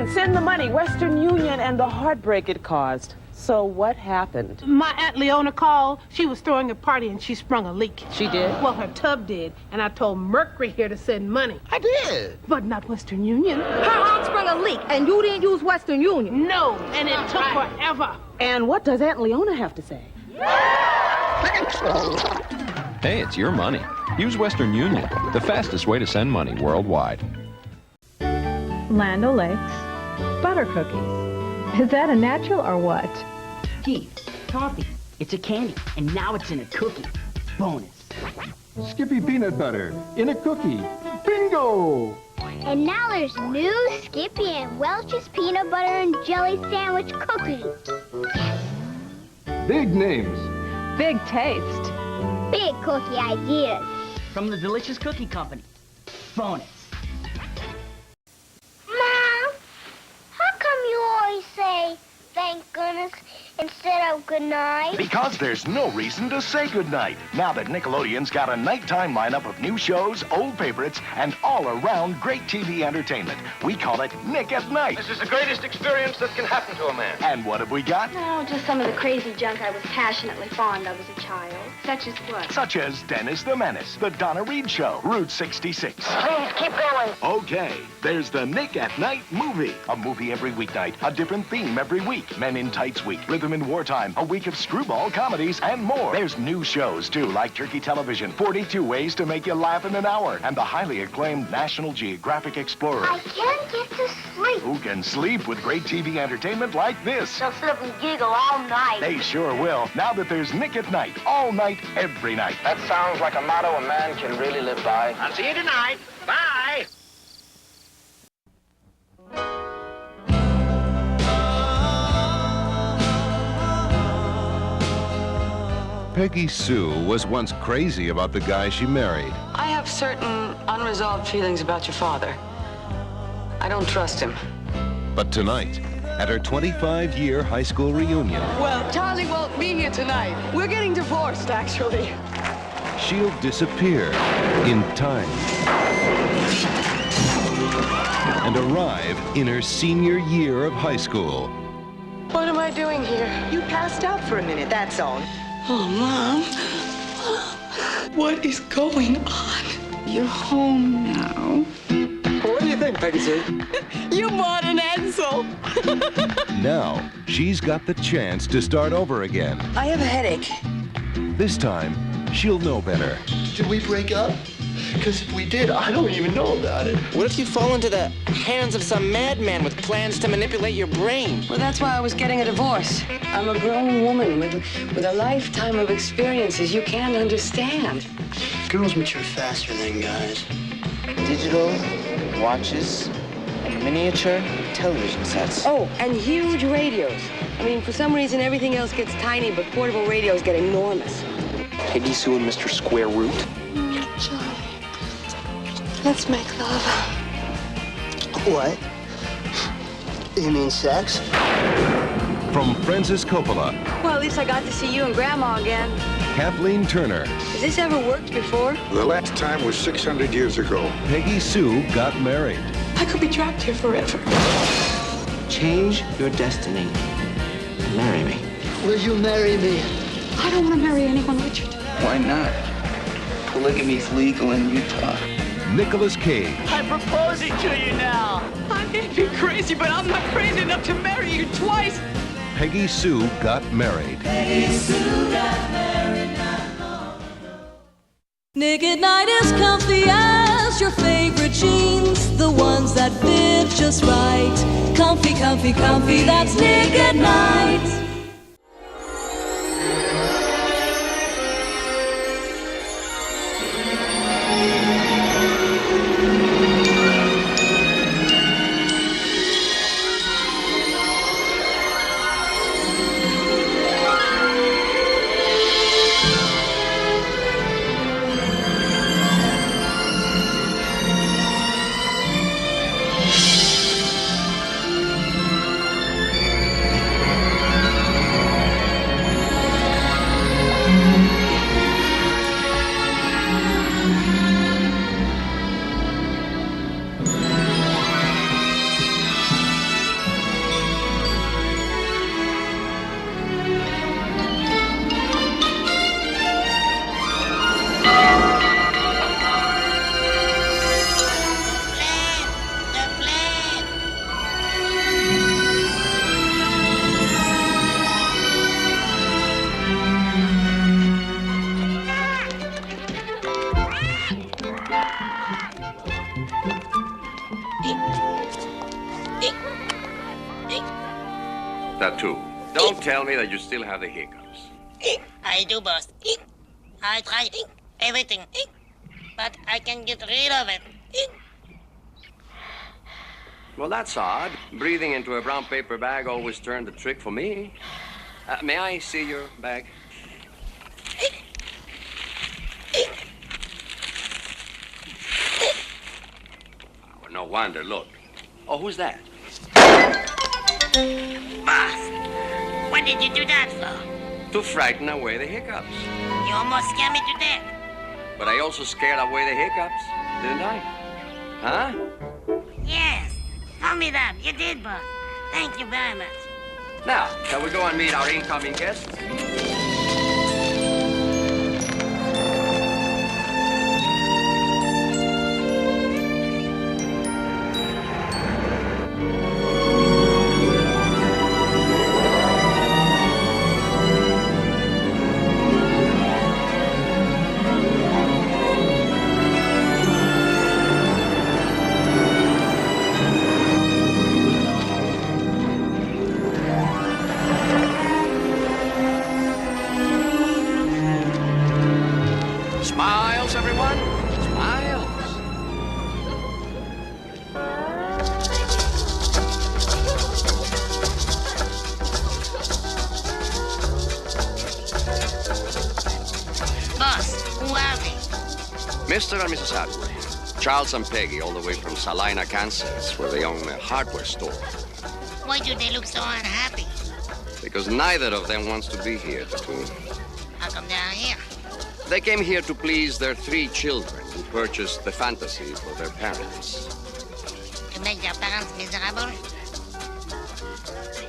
didn't send the money. Western Union and the heartbreak it caused. So what happened? My Aunt Leona called. She was throwing a party and she sprung a leak. She did? Well, her tub did. And I told Mercury here to send money. I did. But not Western Union. Her aunt sprung a leak and you didn't use Western Union. No, and it took forever. And what does Aunt Leona have to say? Hey, it's your money. Use Western Union, the fastest way to send money worldwide. Land O'Lakes butter cookies. Is that a natural or what? Tea, coffee. It's a candy, and now it's in a cookie. Bonus. Skippy peanut butter in a cookie. Bingo! And now there's new Skippy and Welch's peanut butter and jelly sandwich cookies. Big names. Big taste. Big cookie ideas. From the Delicious Cookie Company. Bonus. Mom, how come you always say thank goodness instead of good night? Because there's no reason to say goodnight. Now that Nickelodeon's got a nighttime lineup of new shows, old favorites, and all-around great TV entertainment. We call it Nick at Night. This is the greatest experience that can happen to a man. And what have we got? No, just some of the crazy junk I was passionately fond of as a child. Such as what? Such as Dennis the Menace, The Donna Reed Show, Route 66. Please keep going. Okay, there's the Nick at Night movie. A movie every weeknight, a different theme every week. Men in Tights Week, Rhythm in Wartime, a week of screwball comedies, and more. There's new shows, too, like Turkey Television, 42 Ways to Make You Laugh in an Hour, and the highly acclaimed National Geographic Explorer. I can't get to sleep. Who can sleep with great TV entertainment like this? They'll sit up and giggle all night. They sure will. Now that there's Nick at Night, all night, every night. That sounds like a motto a man can really live by. I'll see you tonight. Bye. Peggy Sue was once crazy about the guy she married. I have certain unresolved feelings about your father. I don't trust him. But tonight, at her 25-year high school reunion... Well, Charlie won't be here tonight. We're getting divorced, actually. She'll disappear in time and arrive in her senior year of high school. What am I doing here? You passed out for a minute, that's all. Oh, Mom. What is going on? You're home now. What do you think, Peggy Sue? You bought an Edsel. Now, she's got the chance to start over again. I have a headache. This time, she'll know better. Did we break up? Because if we did, I don't even know about it. What if you fall into the hands of some madman with plans to manipulate your brain? Well, that's why I was getting a divorce. I'm a grown woman with a lifetime of experiences you can't understand. Girls mature faster than guys. Digital, watches, miniature television sets. Oh, and huge radios. I mean, for some reason, everything else gets tiny, but portable radios get enormous. Peggy Sue and Mr. Square Root. Charlie, let's make love. What? You mean sex? From Francis Coppola. Well, at least I got to see you and Grandma again. Kathleen Turner. Has this ever worked before? The last time was 600 years ago. Peggy Sue got married. I could be trapped here forever. Change your destiny. Marry me. Will you marry me? I don't want to marry anyone, Richard. Why not? Polygamy's legal in Utah. Nicolas Cage. I'm proposing to you now. I may be crazy, but I'm not crazy enough to marry you twice. Peggy Sue got married. Peggy Sue got married not long ago. Nick at Night is comfy as your favorite jeans, the ones that fit just right. Comfy, comfy, comfy, that's Nick at Night. that too. Don't tell me that you still have the hiccups. I do, boss. I try everything, but I can get rid of it. Well, that's odd. Breathing into a brown paper bag always turned the trick for me. May I see your bag? Oh, no wonder, look. Oh, who's that? Boss, what did you do that for? To frighten away the hiccups. You almost scared me to death. But I also scared away the hiccups, didn't I? Huh? Yes. Tell me that. You did, boss. Thank you very much. Now, shall we go and meet our incoming guests? Smiles, everyone. Smiles. Boss, who are they? Mr. and Mrs. Atwood. Charles and Peggy, all the way from Salina, Kansas, where they own a hardware store. Why do they look so unhappy? Because neither of them wants to be here, Tattoo. How come they are here? They came here to please their 3 children who purchased the fantasy for their parents. To make their parents miserable?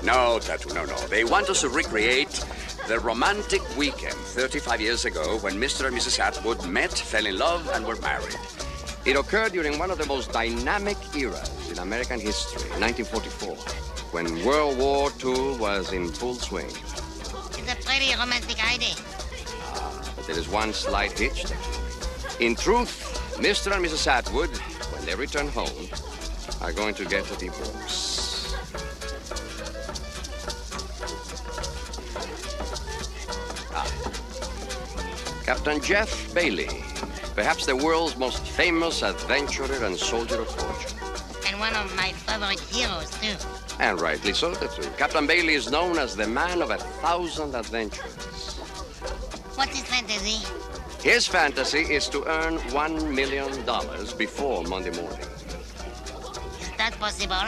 No, Tattoo, no. They want us to recreate the romantic weekend 35 years ago when Mr. and Mrs. Atwood met, fell in love, and were married. It occurred during one of the most dynamic eras in American history, 1944, when World War II was in full swing. It's a pretty romantic idea. But there is one slight hitch. In truth, Mr. and Mrs. Atwood, when they return home, are going to get a divorce. Captain Jeff Bailey, perhaps the world's most famous adventurer and soldier of fortune. And one of my favorite heroes, too. And rightly so, too. Captain Bailey is known as the man of 1,000 adventures. What's his fantasy? His fantasy is to earn $1 million before Monday morning. Is that possible?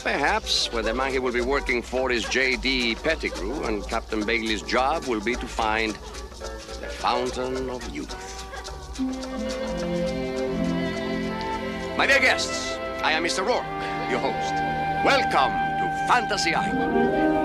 Perhaps when the man he will be working for is J.D. Pettigrew, and Captain Bailey's job will be to find the fountain of youth. My dear guests, I am Mr. Rourke, your host. Welcome to Fantasy Island.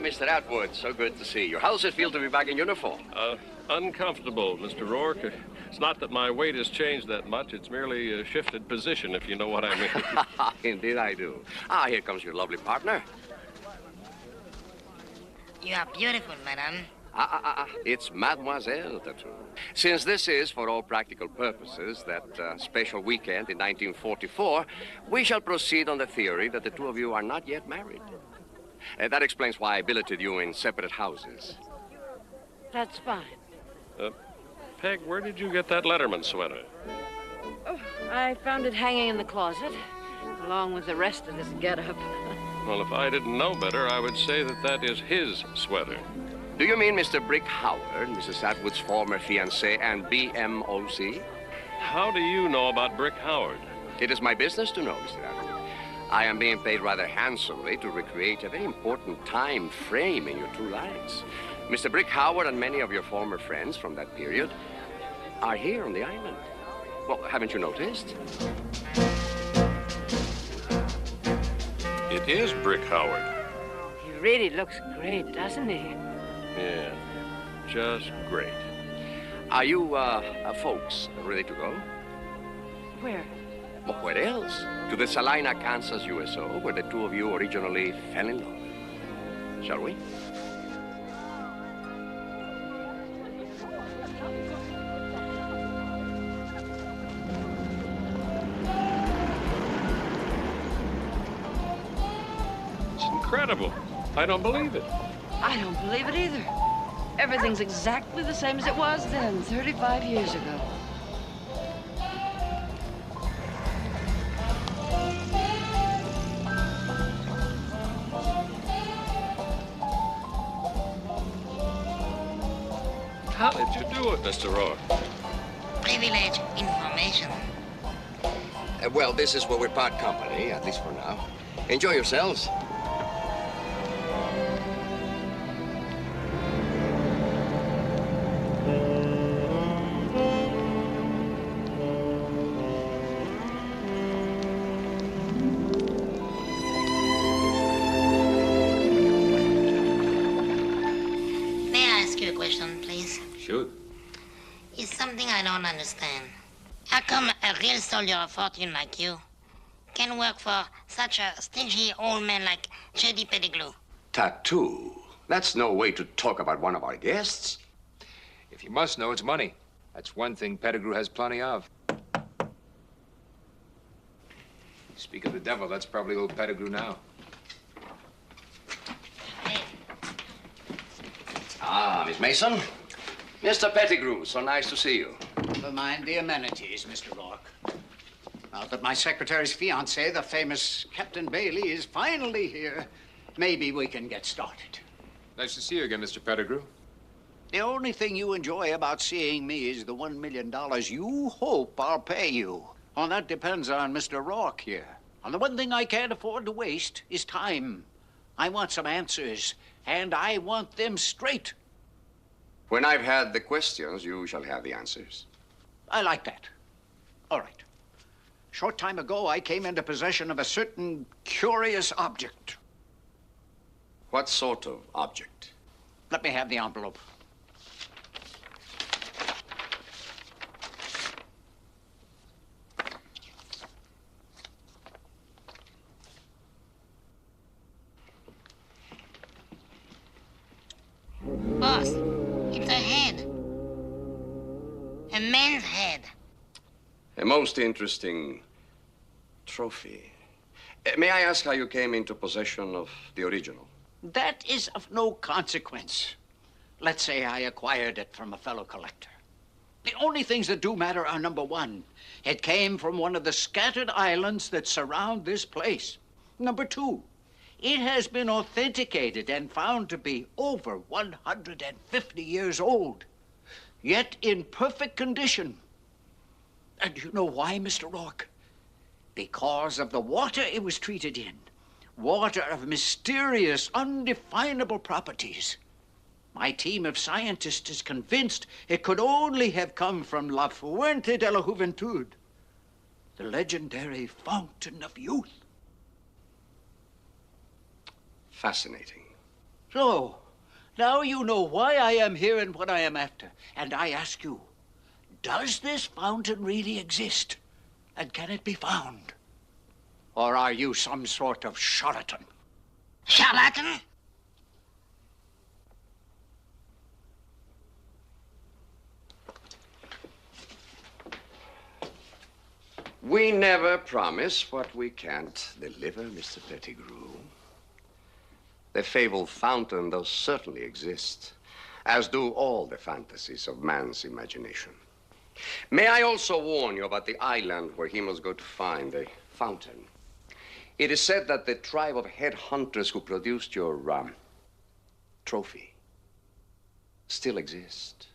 Mr. Atwood, so good to see you. How does it feel to be back in uniform? Uncomfortable, Mr. Rourke. It's not that my weight has changed that much. It's merely a shifted position, if you know what I mean. Indeed I do. Here comes your lovely partner. You are beautiful, madame. It's Mademoiselle Tattoo. Since this is, for all practical purposes, that special weekend in 1944, we shall proceed on the theory that the two of you are not yet married. That explains why I billeted you in separate houses. That's fine. Peg, where did you get that Letterman sweater? Oh, I found it hanging in the closet, along with the rest of this getup. Well, if I didn't know better, I would say that that is his sweater. Do you mean Mr. Brick Howard, Mrs. Atwood's former fiancé and BMOC? How do you know about Brick Howard? It is my business to know, Mr. Atwood. I am being paid rather handsomely to recreate a very important time frame in your two lives. Mr. Brick Howard and many of your former friends from that period are here on the island. Well, haven't you noticed? It is Brick Howard. He really looks great, doesn't he? Yeah, just great. Are you, folks ready to go? Where? Well, where else? To the Salina, Kansas USO, where the two of you originally fell in love. Shall we? It's incredible. I don't believe it. I don't believe it either. Everything's exactly the same as it was then, 35 years ago. How did you do it, Mr. Rohr? Privilege information. Well, this is where we part company, at least for now. Enjoy yourselves. May I ask you a question, please? Shoot. It's something I don't understand. How come a real soldier of fortune like you can work for such a stingy old man like J.D. Pettigrew? Tattoo? That's no way to talk about one of our guests. If you must know, it's money. That's one thing Pettigrew has plenty of. Speak of the devil, that's probably old Pettigrew now. Ah, Miss Mason. Mr. Pettigrew, so nice to see you. Never mind the amenities, Mr. Rourke. Now that my secretary's fiancé, the famous Captain Bailey, is finally here, maybe we can get started. Nice to see you again, Mr. Pettigrew. The only thing you enjoy about seeing me is the $1 million you hope I'll pay you. Well, that depends on Mr. Rourke here. And the one thing I can't afford to waste is time. I want some answers, and I want them straight. When I've had the questions, you shall have the answers. I like that. All right. Short time ago, I came into possession of a certain curious object. What sort of object? Let me have the envelope. Boss, it's a head. A man's head. A most interesting trophy. May I ask how you came into possession of the original? That is of no consequence. Let's say I acquired it from a fellow collector. The only things that do matter are, number one, it came from one of the scattered islands that surround this place. Number two, it has been authenticated and found to be over 150 years old, yet in perfect condition. And you know why, Mr. Rourke? Because of the water it was treated in. Water of mysterious, undefinable properties. My team of scientists is convinced it could only have come from La Fuente de la Juventud, the legendary fountain of youth. Fascinating. So, now you know why I am here and what I am after. And I ask you, does this fountain really exist? And can it be found? Or are you some sort of charlatan? Charlatan? We never promise what we can't deliver, Mr. Pettigrew. The fabled fountain does certainly exist, as do all the fantasies of man's imagination. May I also warn you about the island where he must go to find the fountain? It is said that the tribe of headhunters who produced your trophy still exist.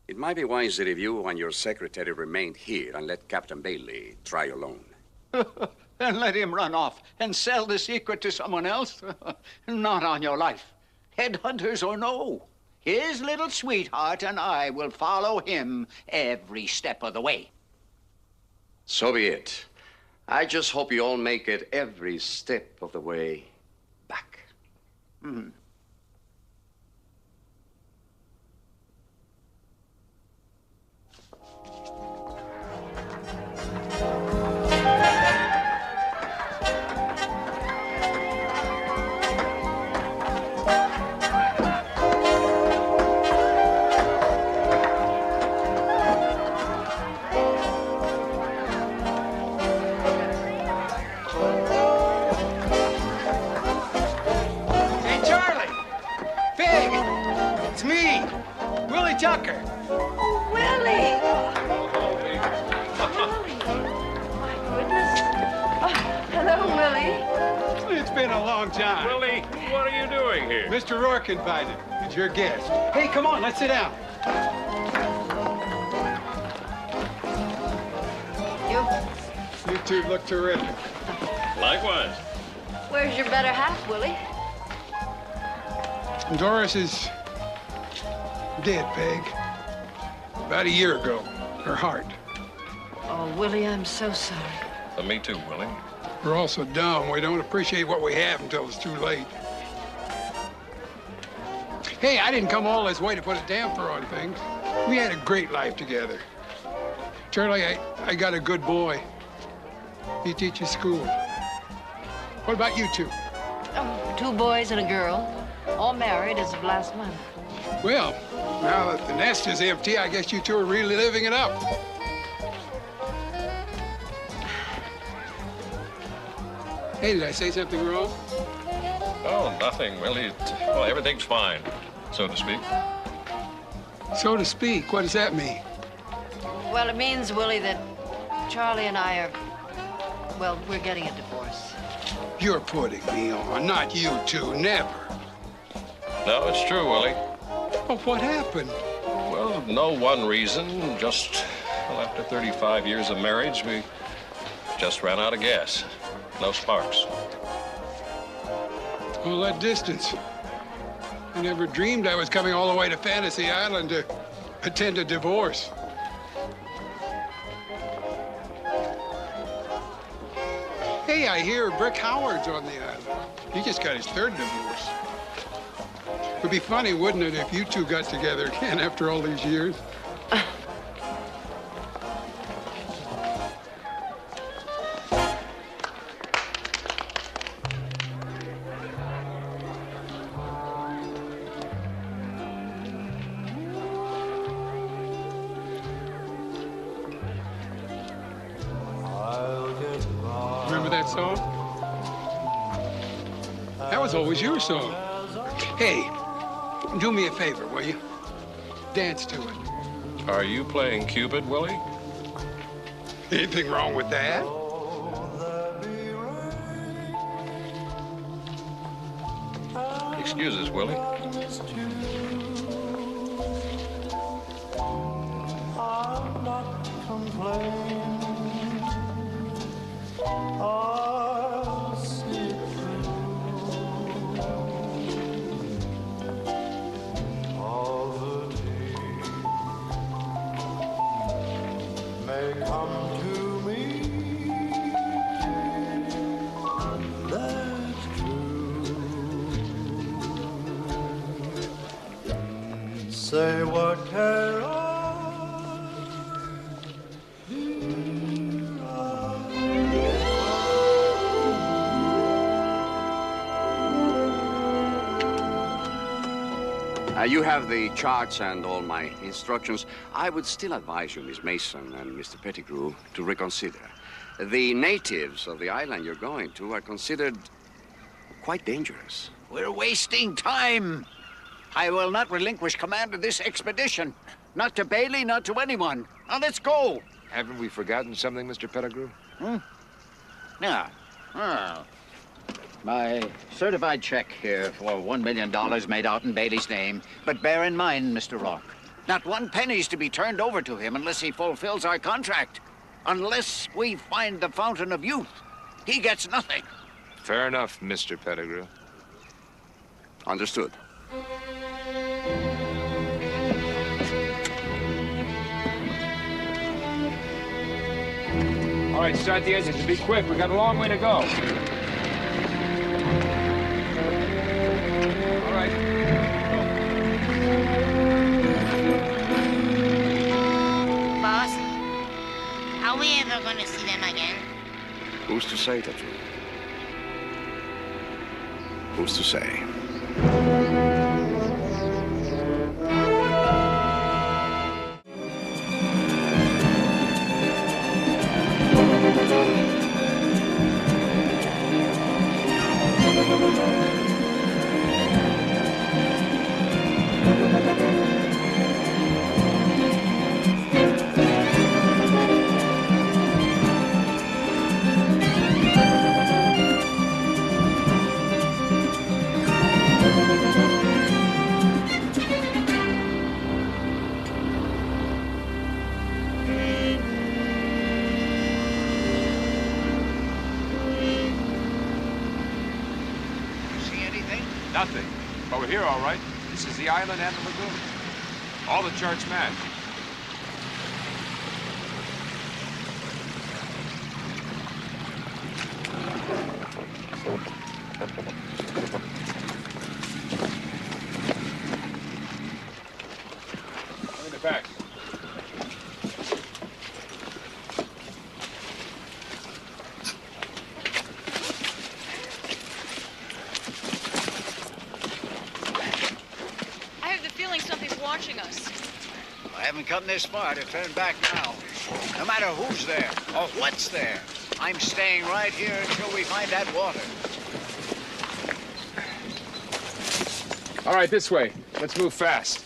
It might be wiser if you and your secretary remained here and let Captain Bailey try alone. And let him run off and sell the secret to someone else? Not on your life. Headhunters or no, His little sweetheart and I will follow him every step of the way. So be it. I just hope you all make it every step of the way back. Mm-hmm. Tucker. Willie! Hello, Willie. It's been a long time. Willie, what are you doing here? Mr. Rourke invited. He's your guest. Hey, come on, let's sit down. You two look terrific. Likewise. Where's your better half, Willie? Doris is dead, Peg. About a year ago. Her heart. Oh, Willie, I'm so sorry. Me too, Willie. We're all so dumb, we don't appreciate what we have until it's too late. Hey, I didn't come all this way to put a damper on things. We had a great life together. Charlie, I got a good boy. He teaches school. What about you two? Oh, 2 boys and a girl, all married as of last month. Well, now that the nest is empty, I guess you two are really living it up. Hey, did I say something wrong? Oh, nothing, Willie. Well, everything's fine, so to speak. So to speak? What does that mean? Well, it means, Willie, that Charlie and I are, well, we're getting a divorce. You're putting me on, not you two, never. No, it's true, Willie. Oh, what happened? Well, no one reason. Just, well, after 35 years of marriage, we just ran out of gas. No sparks. All that distance. I never dreamed I was coming all the way to Fantasy Island to attend a divorce. Hey, I hear Brick Howard's on the island. He just got his 3rd divorce. It would be funny, wouldn't it, if you two got together again after all these years? Remember that song? That was always your song. Hey, do me a favor, will you? Dance to it. Are you playing Cupid, Willie? Anything wrong with that? Excuse us, Willie. I'm not complaining. I'll see it through. Poverty may come to me. That's true. Say what can I? You have the charts and all my instructions. I would still advise you, Miss Mason and Mr. Pettigrew, to reconsider. The natives of the island you're going to are considered quite dangerous. We're wasting time. I will not relinquish command of this expedition. Not to Bailey, not to anyone. Now, let's go. Haven't we forgotten something, Mr. Pettigrew? Yeah. Oh. My certified check here for $1 million made out in Bailey's name. But bear in mind, Mr. Rourke, not 1 penny's to be turned over to him unless he fulfills our contract. Unless we find the Fountain of Youth, he gets nothing. Fair enough, Mr. Pettigrew. Understood. right, start the engines and be quick. We got a long way to go. All right. Boss, are we ever going to see them again? Who's to say, Didley? Who's to say? Nothing. But we're here, all right. This is the island and the lagoon. All the charts match. I'm in the back. Watching us. I haven't come this far to turn back now. No matter who's there or what's there, I'm staying right here until we find that water. All right, this way. Let's move fast.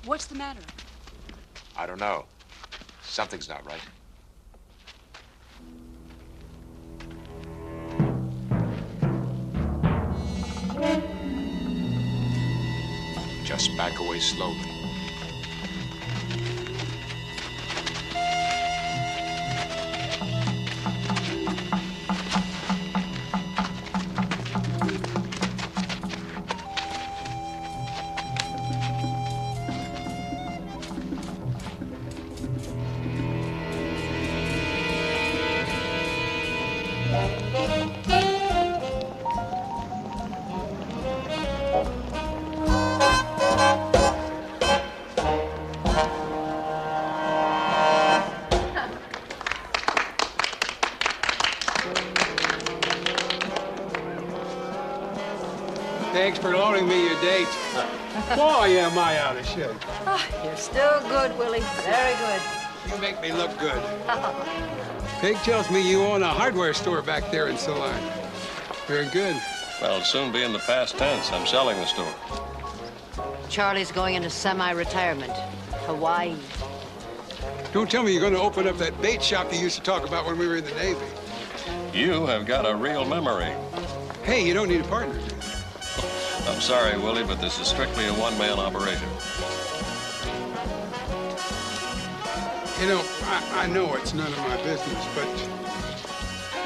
What's the matter? I don't know. Something's not right. Just back away slowly. Thanks for loaning me your date. Boy, am I out of shape. Oh, you're still good, Willie. Very good. You make me look good. Peg tells me you own a hardware store back there in Salina. Very good. Well, it'll soon be in the past tense. I'm selling the store. Charlie's going into semi-retirement. Hawaii. Don't tell me you're going to open up that bait shop you used to talk about when we were in the Navy. You have got a real memory. Hey, you don't need a partner. I'm sorry, Willie, but this is strictly a one-man operation. You know, I know it's none of my business, but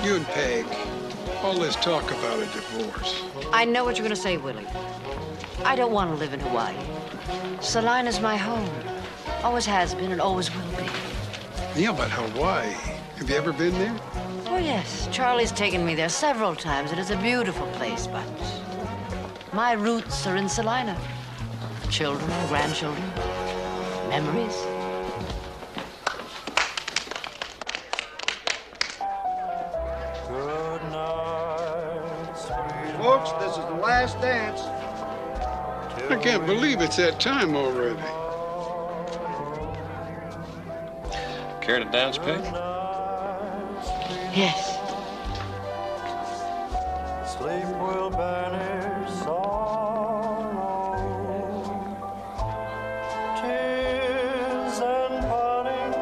you and Peg, all this talk about a divorce. I know what you're going to say, Willie. I don't want to live in Hawaii. Salina's my home. Always has been and always will be. Yeah, but Hawaii, have you ever been there? Oh, yes. Charlie's taken me there several times. It is a beautiful place, but my roots are in Salina. Children, grandchildren, memories. Good night, sweetheart. Folks, this is the last dance. I can't believe it's that time already. Care to dance, Peg? Yes. Sleep will banish sorrow. Tears and parting.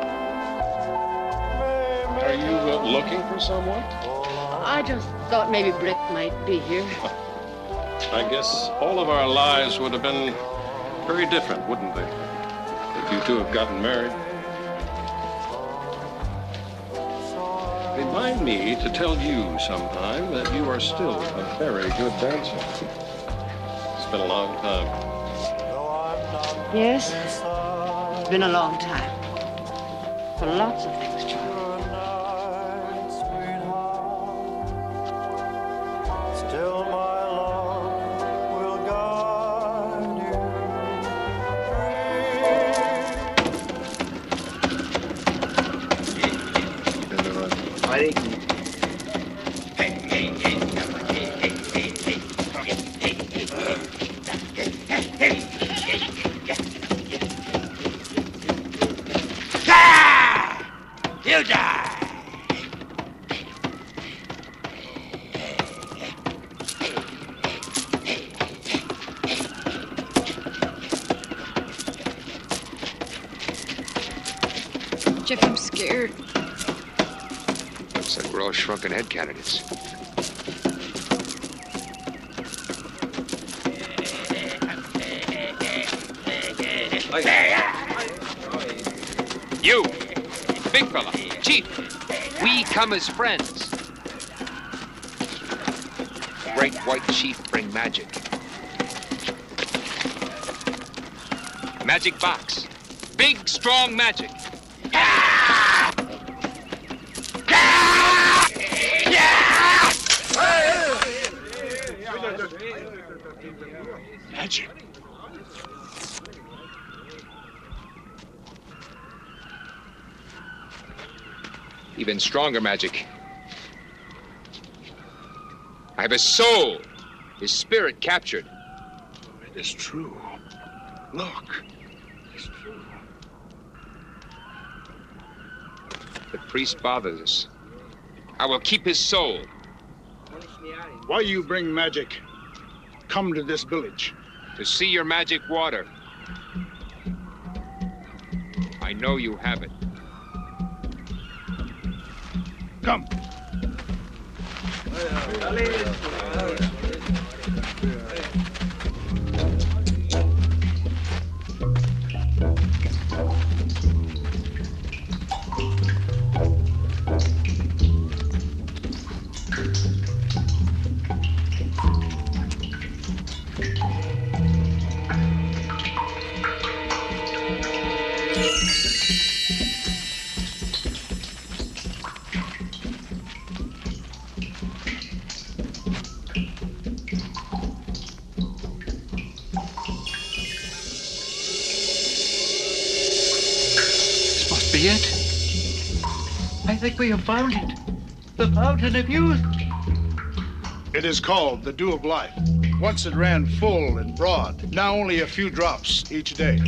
Are you looking for someone? I just thought maybe Brick might be here. I guess all of our lives would have been very different, wouldn't they? If you two have gotten married. Remind me to tell you sometime that you are still a very good dancer. It's been a long time. Yes, it's been a long time. For lots of things, Charlie. Still my love will guide you. You die! Jeff, I'm scared. Looks like we're all shrunken head candidates. You, big fella, chief, we come as friends. Great white chief bring magic. Magic box. Big, strong magic. Magic. Even stronger magic. I have his soul, his spirit captured. It is true. Look. It's true. The priest bothers us. I will keep his soul. Why you bring magic? Come to this village. To see your magic water. I know you have it. Come. Be it? I think we have found it. The fountain of youth. It is called the Dew of Life. Once it ran full and broad, now only a few drops each day.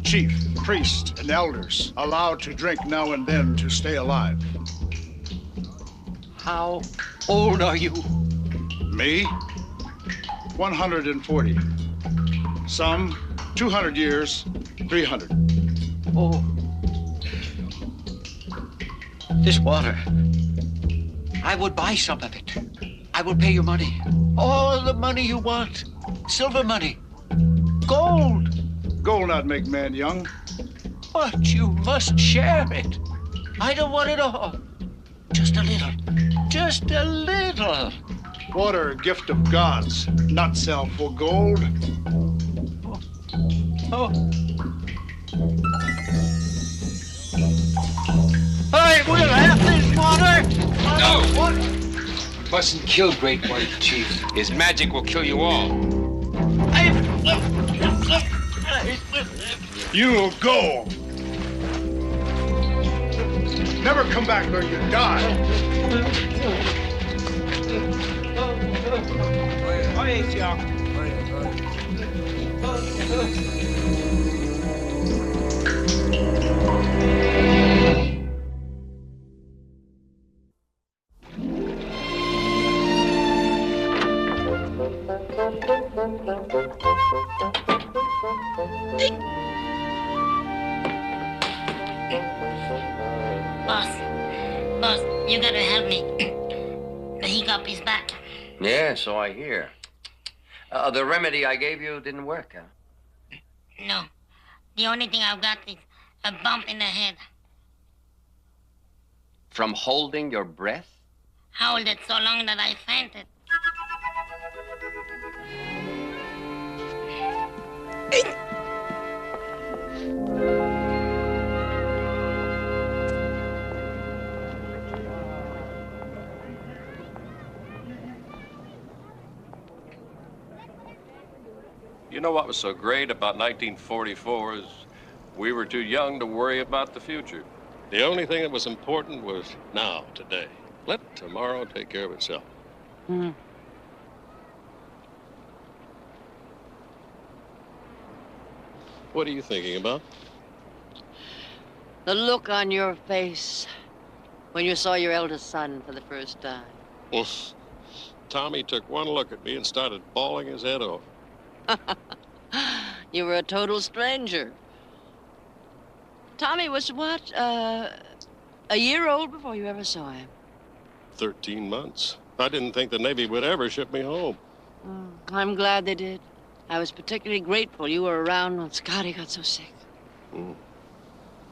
Chief, priest, and elders allowed to drink now and then to stay alive. How old are you? Me? 140. Some 200 years, 300. Oh. This water. I would buy some of it. I will pay you money. All the money you want. Silver money. Gold. Gold not make man young. But you must share it. I don't want it all. Just a little. Just a little. Water, a gift of gods, not sell for gold. Oh. I will have this water! No! What? Mustn't kill Great White Chief. His magic will kill you all. You'll go. Never come back or you die. Boss, you gotta help me. The hiccup is back. Yeah, so I hear. The remedy I gave you didn't work, huh? No. The only thing I've got is a bump in the head. From holding your breath? I held it so long that I fainted. You know what was so great about 1944 is we were too young to worry about the future. The only thing that was important was now, today. Let tomorrow take care of itself. Hmm. What are you thinking about? The look on your face when you saw your eldest son for the first time. Tommy took one look at me and started bawling his head off. You were a total stranger. Tommy was what, a year old before you ever saw him? 13 months. I didn't think the Navy would ever ship me home. Oh, I'm glad they did. I was particularly grateful you were around when Scotty got so sick.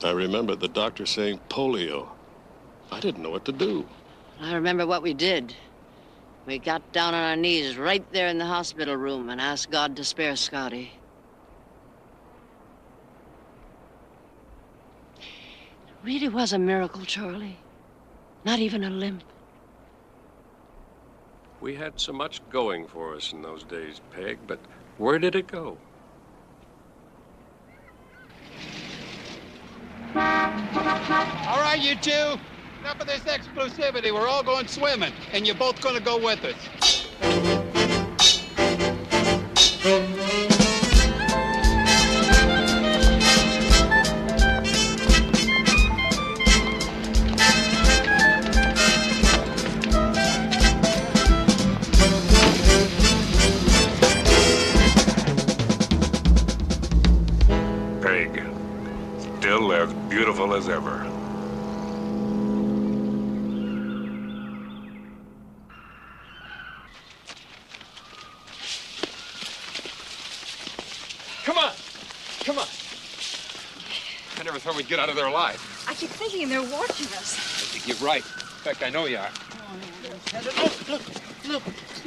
I remember the doctor saying polio. I didn't know what to do. I remember what we did. We got down on our knees right there in the hospital room and asked God to spare Scotty. It really was a miracle, Charlie. Not even a limp. We had so much going for us in those days, Peg, but where did it go? All right, you two. Enough of this exclusivity. We're all going swimming, and you're both going to go with us. Peg, still as beautiful as ever. Come on! Come on! I never thought we'd get out of there alive. I keep thinking they're watching us. I think you're right. In fact, I know you are.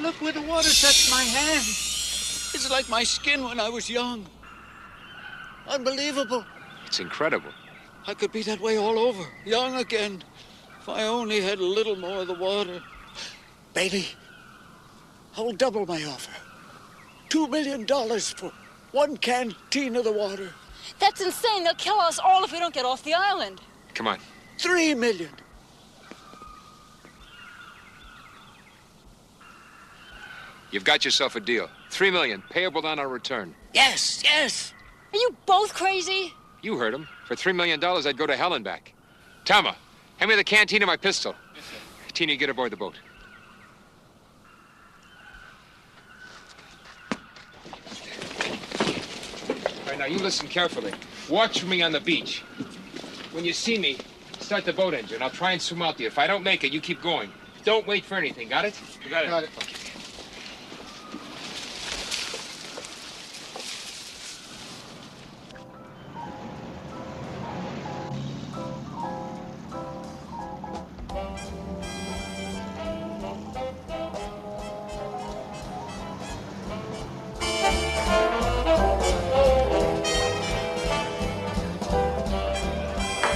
Look where the water touched my hand. It's like my skin when I was young. Unbelievable. It's incredible. I could be that way all over, young again, if I only had a little more of the water. Baby, I'll double my offer. $2 million for one canteen of the water. That's insane. They'll kill us all if we don't get off the island. Come on. $3 million. You've got yourself a deal. $3 million, payable on our return. Yes, yes. Are you both crazy? You heard him. For $3 million, I'd go to hell and back. Tama, hand me the canteen and my pistol. Yes, sir. Tina, get aboard the boat. All right, now you listen carefully. Watch for me on the beach. When you see me, start the boat engine. I'll try and swim out to you. If I don't make it, you keep going. Don't wait for anything. Got it? You got it. Got it. Okay.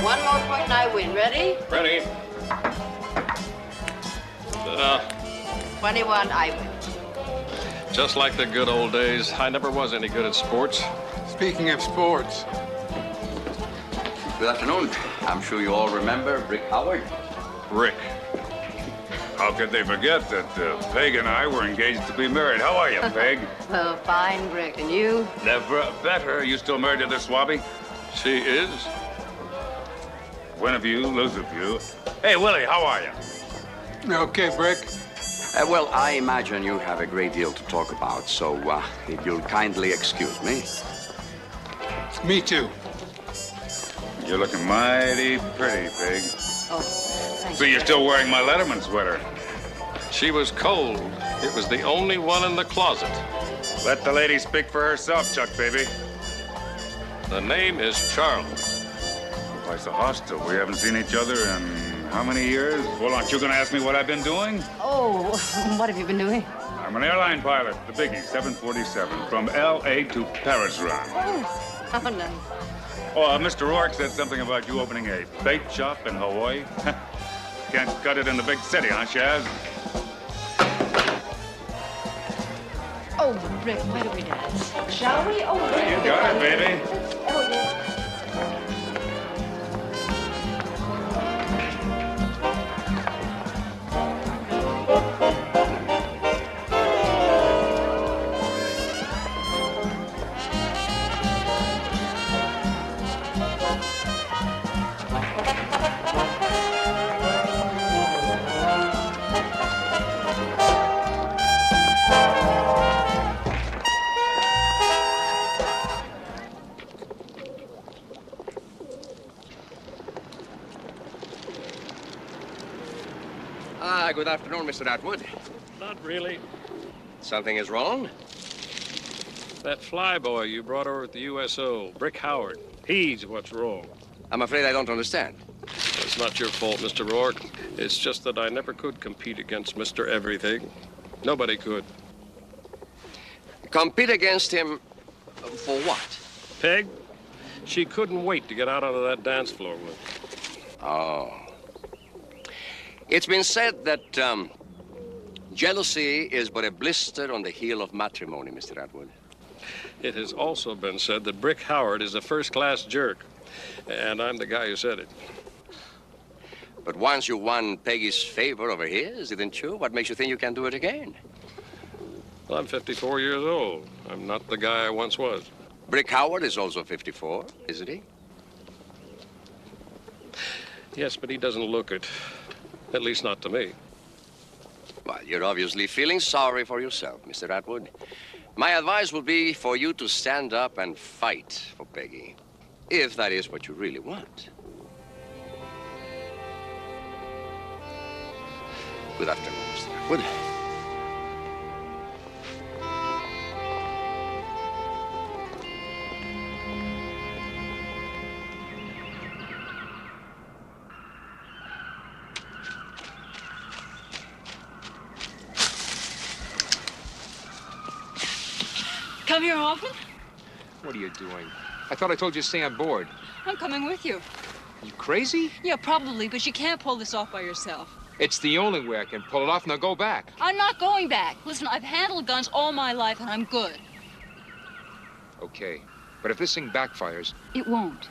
One more point and I win. Ready? Ready. 21, I win. Just like the good old days, I never was any good at sports. Speaking of sports. Good afternoon. I'm sure you all remember Rick Howard. Rick. How could they forget that Peg and I were engaged to be married? How are you, Peg? Well, fine, Rick. And you? Never better. You still married to this swabby? She is. Win a few, lose a few. Hey, Willie, how are you? Okay, Brick. Well, I imagine you have a great deal to talk about, so if you'll kindly excuse me. Me too. You're looking mighty pretty, Peg. Oh, thank So you're still wearing my Letterman sweater? She was cold. It was the only one in the closet. Let the lady speak for herself, Chuck, baby. The name is Charles. Why so hostile? We haven't seen each other in how many years? Well, aren't you going to ask me what I've been doing? Oh, what have you been doing? I'm an airline pilot, the Biggie, 747, from L.A. to Paris run. Oh, how nice. Oh, Mr. Rourke said something about you opening a bait shop in Hawaii. Can't cut it in the big city, huh, Shaz? Oh, Rick, why don't we dance? Shall we? Oh, You got it, baby. Oh, yeah. Good afternoon, Mr. Atwood. Not really. Something is wrong? That flyboy you brought over at the USO, Brick Howard, he's what's wrong. I'm afraid I don't understand. It's not your fault, Mr. Rourke. It's just that I never could compete against Mr. Everything. Nobody could. Compete against him for what? Peg, she couldn't wait to get out onto that dance floor with. Oh. It's been said that jealousy is but a blister on the heel of matrimony, Mr. Atwood. It has also been said that Brick Howard is a first-class jerk, and I'm the guy who said it. But once you won Peggy's favor over his, didn't you? What makes you think you can do it again? Well, I'm 54 years old. I'm not the guy I once was. Brick Howard is also 54, isn't he? Yes, but he doesn't look it. At least not to me. Well, you're obviously feeling sorry for yourself, Mr. Atwood. My advice would be for you to stand up and fight for Peggy, if that is what you really want. Good afternoon, Mr. Atwood. Come here often? What are you doing? I thought I told you to stay on board. I'm coming with you. You crazy? Yeah, probably, but you can't pull this off by yourself. It's the only way I can pull it off. Now go back. I'm not going back. Listen, I've handled guns all my life, and I'm good. Okay, but if this thing backfires... It won't.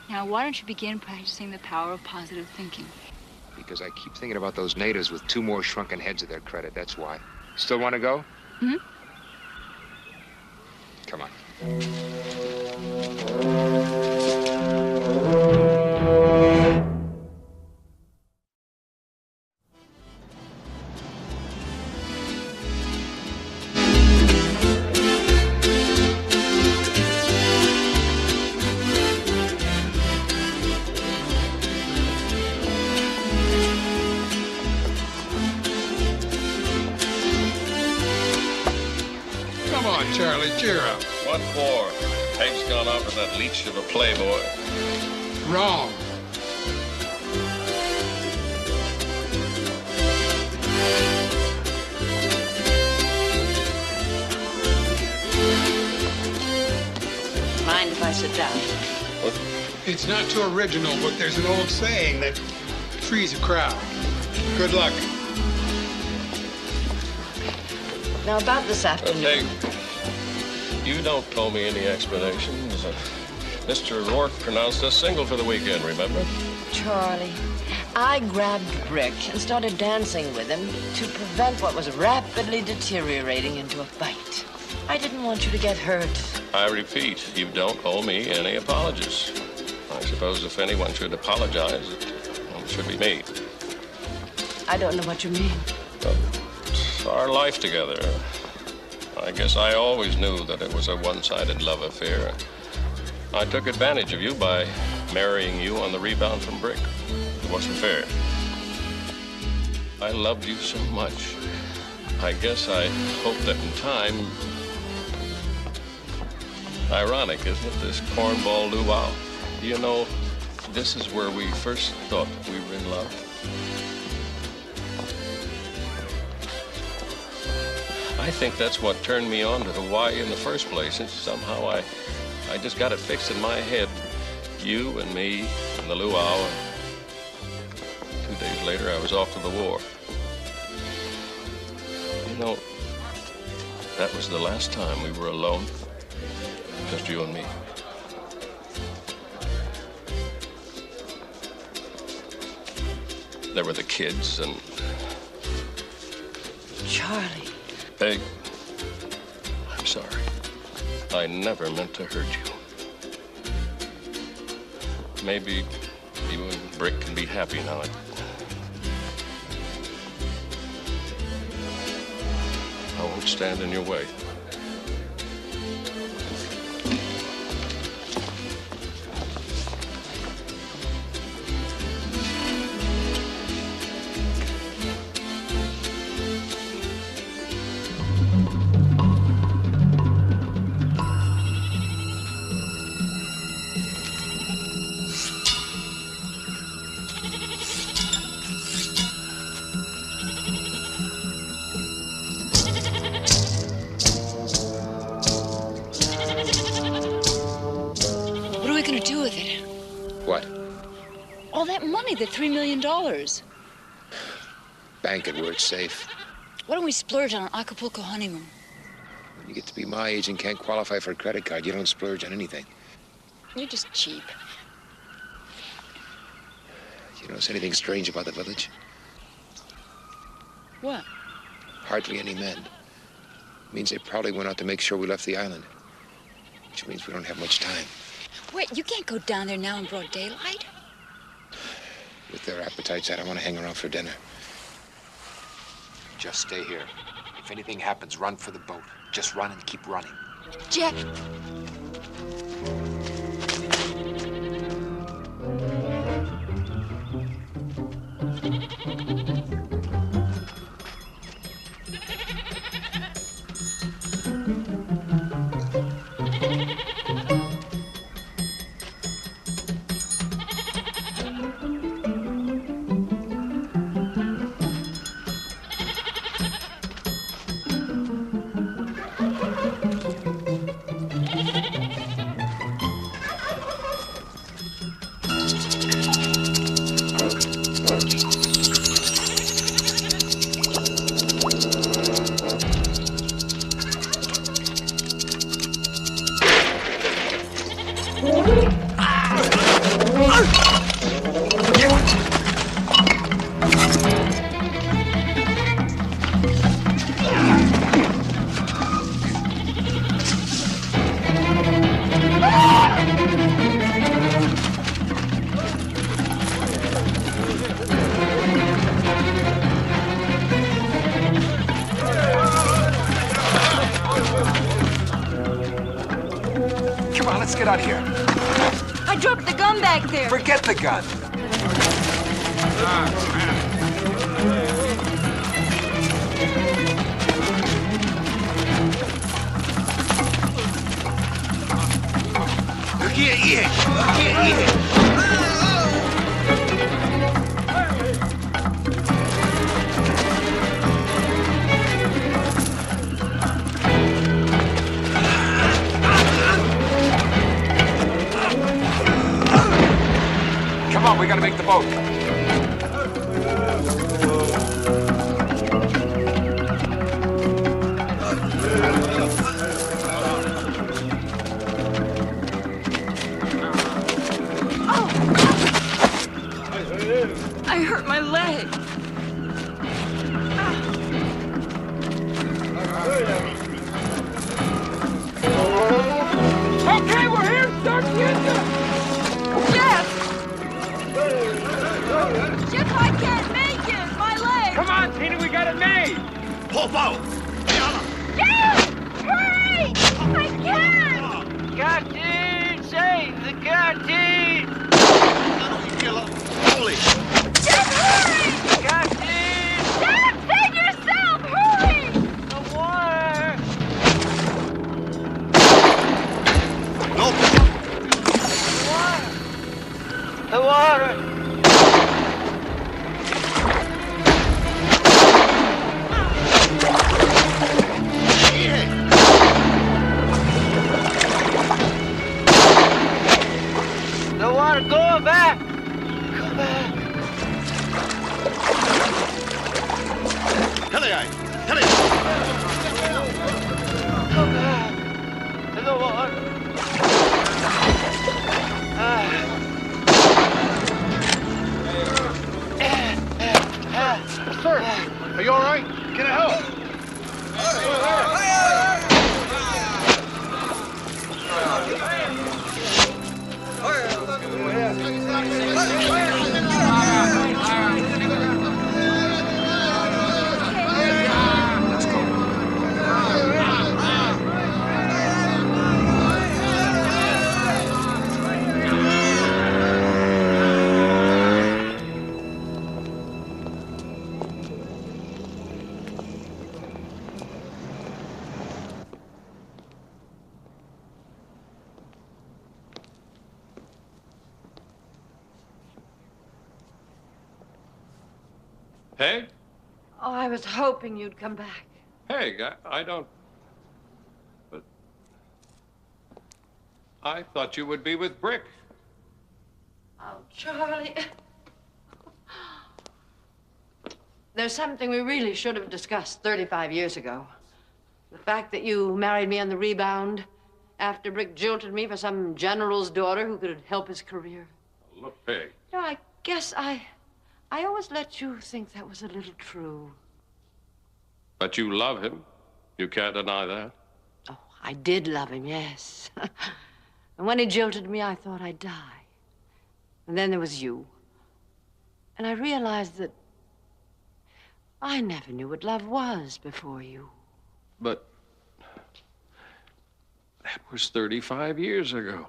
Now, why don't you begin practicing the power of positive thinking? Because I keep thinking about those natives with 2 more shrunken heads to their credit, that's why. Still want to go? Hmm? Come on. Come on, Charlie, cheer up. What for? Peg's gone off with that leech of a playboy. Wrong. Mind if I sit down? It's not too original, but there's an old saying that frees a crowd. Good luck. Now, about this afternoon... Peg, you don't owe me any explanations. Mr. Rourke pronounced us single for the weekend, remember? Charlie, I grabbed Brick and started dancing with him to prevent what was rapidly deteriorating into a fight. I didn't want you to get hurt. I repeat, you don't owe me any apologies. I suppose if anyone should apologize, it should be me. I don't know what you mean. Our life together. I guess I always knew that it was a one-sided love affair. I took advantage of you by marrying you on the rebound from Brick. It wasn't fair. I loved you so much. I guess I hoped that in time... Ironic, isn't it, this cornball luau? You know, this is where we first thought we were in love. I think that's what turned me on to Hawaii in the first place. It's somehow I just got it fixed in my head. You and me and the luau. And 2 days later, I was off to the war. You know, that was the last time we were alone. Just you and me. There were the kids and... Charlie. Peg, I'm sorry. I never meant to hurt you. Maybe you and Brick can be happy now. I won't stand in your way. The $3 million. Bank it where it's safe. Why don't we splurge on an Acapulco honeymoon? When you get to be my age and can't qualify for a credit card, you don't splurge on anything. You're just cheap. You notice anything strange about the village? What? Hardly any men. Means they probably went out to make sure we left the island. Which means we don't have much time. Wait, you can't go down there now in broad daylight? With their appetites, I don't want to hang around for dinner. Just stay here. If anything happens, run for the boat. Just run and keep running. Jack. Get out of here. I dropped the gun back there. Forget the gun. You can't eat it. You can't eat it. Come on, we gotta make the boat. I hurt my leg. Okay, we're here. Start the engine. Jeff, I can't make it! My leg! Come on, Tina, we got it made! Pop out! Jeff! Hurry! I can't! Captain! Save the captain! Holy! Jeff, hurry! Captain! The water. The water, go back. Go back. Didley, Didley. Go back. To the water. Sir, are you all right? Can I help? Peg? Oh, I was hoping you'd come back. Peg, I don't... But... I thought you would be with Brick. Oh, Charlie. There's something we really should have discussed 35 years ago. The fact that you married me on the rebound after Brick jilted me for some general's daughter who could help his career. Look, Peg. You know, I guess I always let you think that was a little true. But you love him. You can't deny that. Oh, I did love him, yes. And when he jilted me, I thought I'd die. And then there was you. And I realized that I never knew what love was before you. But that was 35 years ago.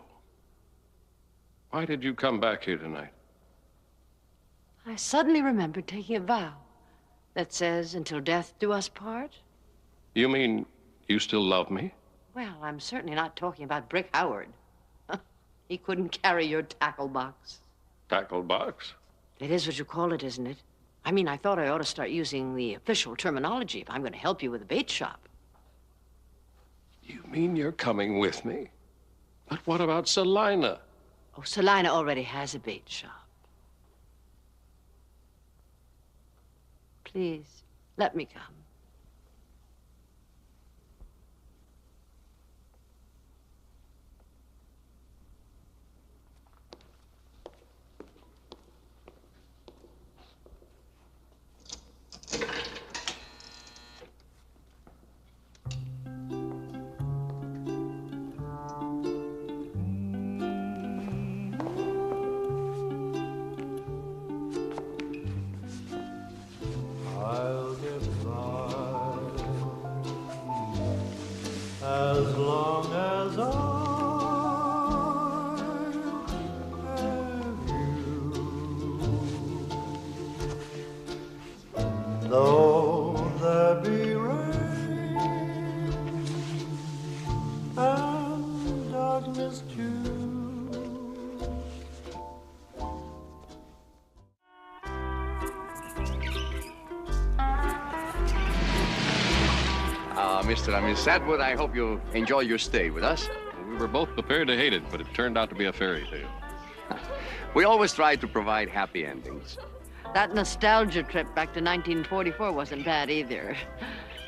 Why did you come back here tonight? I suddenly remembered taking a vow that says, until death do us part. You mean you still love me? Well, I'm certainly not talking about Brick Howard. He couldn't carry your tackle box. Tackle box? It is what you call it, isn't it? I mean, I thought I ought to start using the official terminology if I'm going to help you with the bait shop. You mean you're coming with me? But what about Salina? Oh, Salina already has a bait shop. Please, let me come. I'll get by as long as I have you. Though there be rain and darkness too. Mr. and Miss Atwood, I hope you enjoy your stay with us. We were both prepared to hate it, but it turned out to be a fairy tale. We always try to provide happy endings. That nostalgia trip back to 1944 wasn't bad either.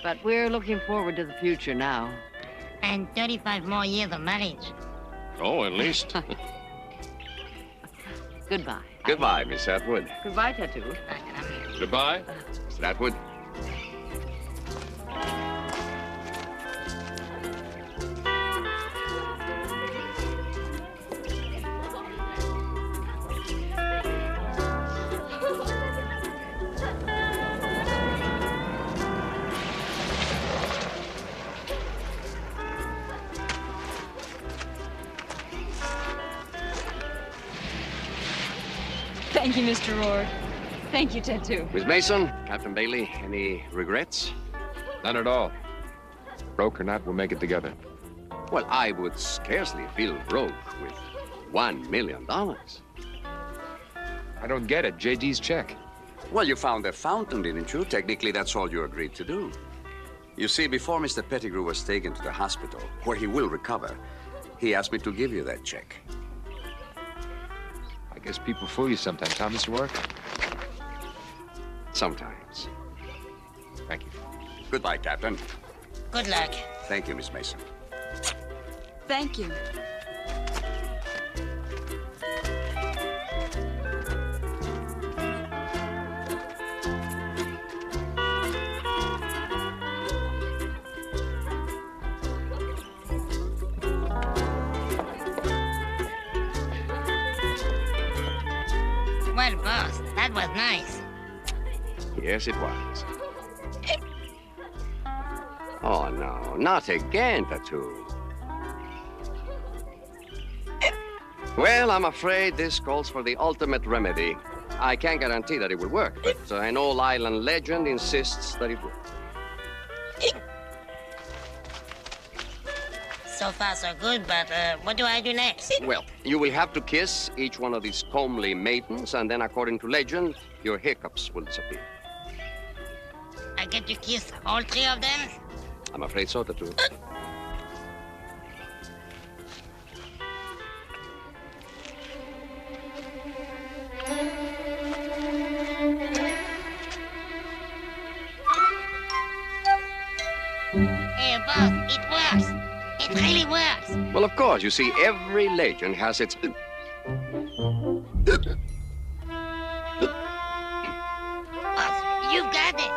But we're looking forward to the future now. And 35 more years of marriage. Oh, at least. Goodbye. Goodbye, Miss Atwood. Goodbye, Tattoo. Goodbye. Mr. Atwood. Thank you, Mr. Rourke. Thank you, Tattoo. Miss Mason, Captain Bailey, any regrets? None at all. Broke or not, we'll make it together. Well, I would scarcely feel broke with $1 million. I don't get it. JD's check. Well, you found a fountain, didn't you? Technically, that's all you agreed to do. You see, before Mr. Pettigrew was taken to the hospital, where he will recover, he asked me to give you that check. I guess people fool you sometimes, huh, Mr. Rourke? Sometimes. Thank you. Goodbye, Captain. Good luck. Thank you, Miss Mason. Thank you. Well, boss, that was nice. Yes, it was. Oh, no, not again, Tattoo. Well, I'm afraid this calls for the ultimate remedy. I can't guarantee that it will work, but an old island legend insists that it will. So far, so good, but what do I do next? Well, you will have to kiss each one of these comely maidens, and then, according to legend, your hiccups will disappear. I get to kiss all three of them? I'm afraid so, Tattoo. Hey, boss, it works. It really works. Well, of course. You see, every legend has its... Boss, you've got it.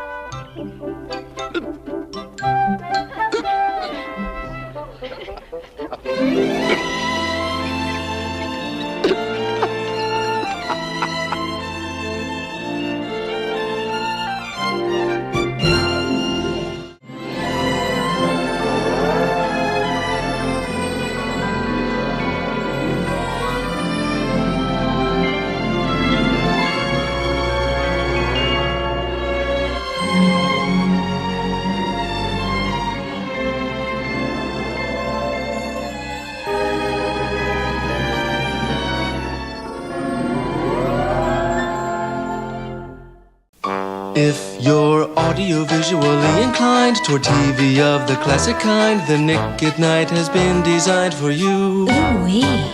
If you're audiovisually inclined toward TV of the classic kind, then Nick at Night has been designed for you. Ooh-wee.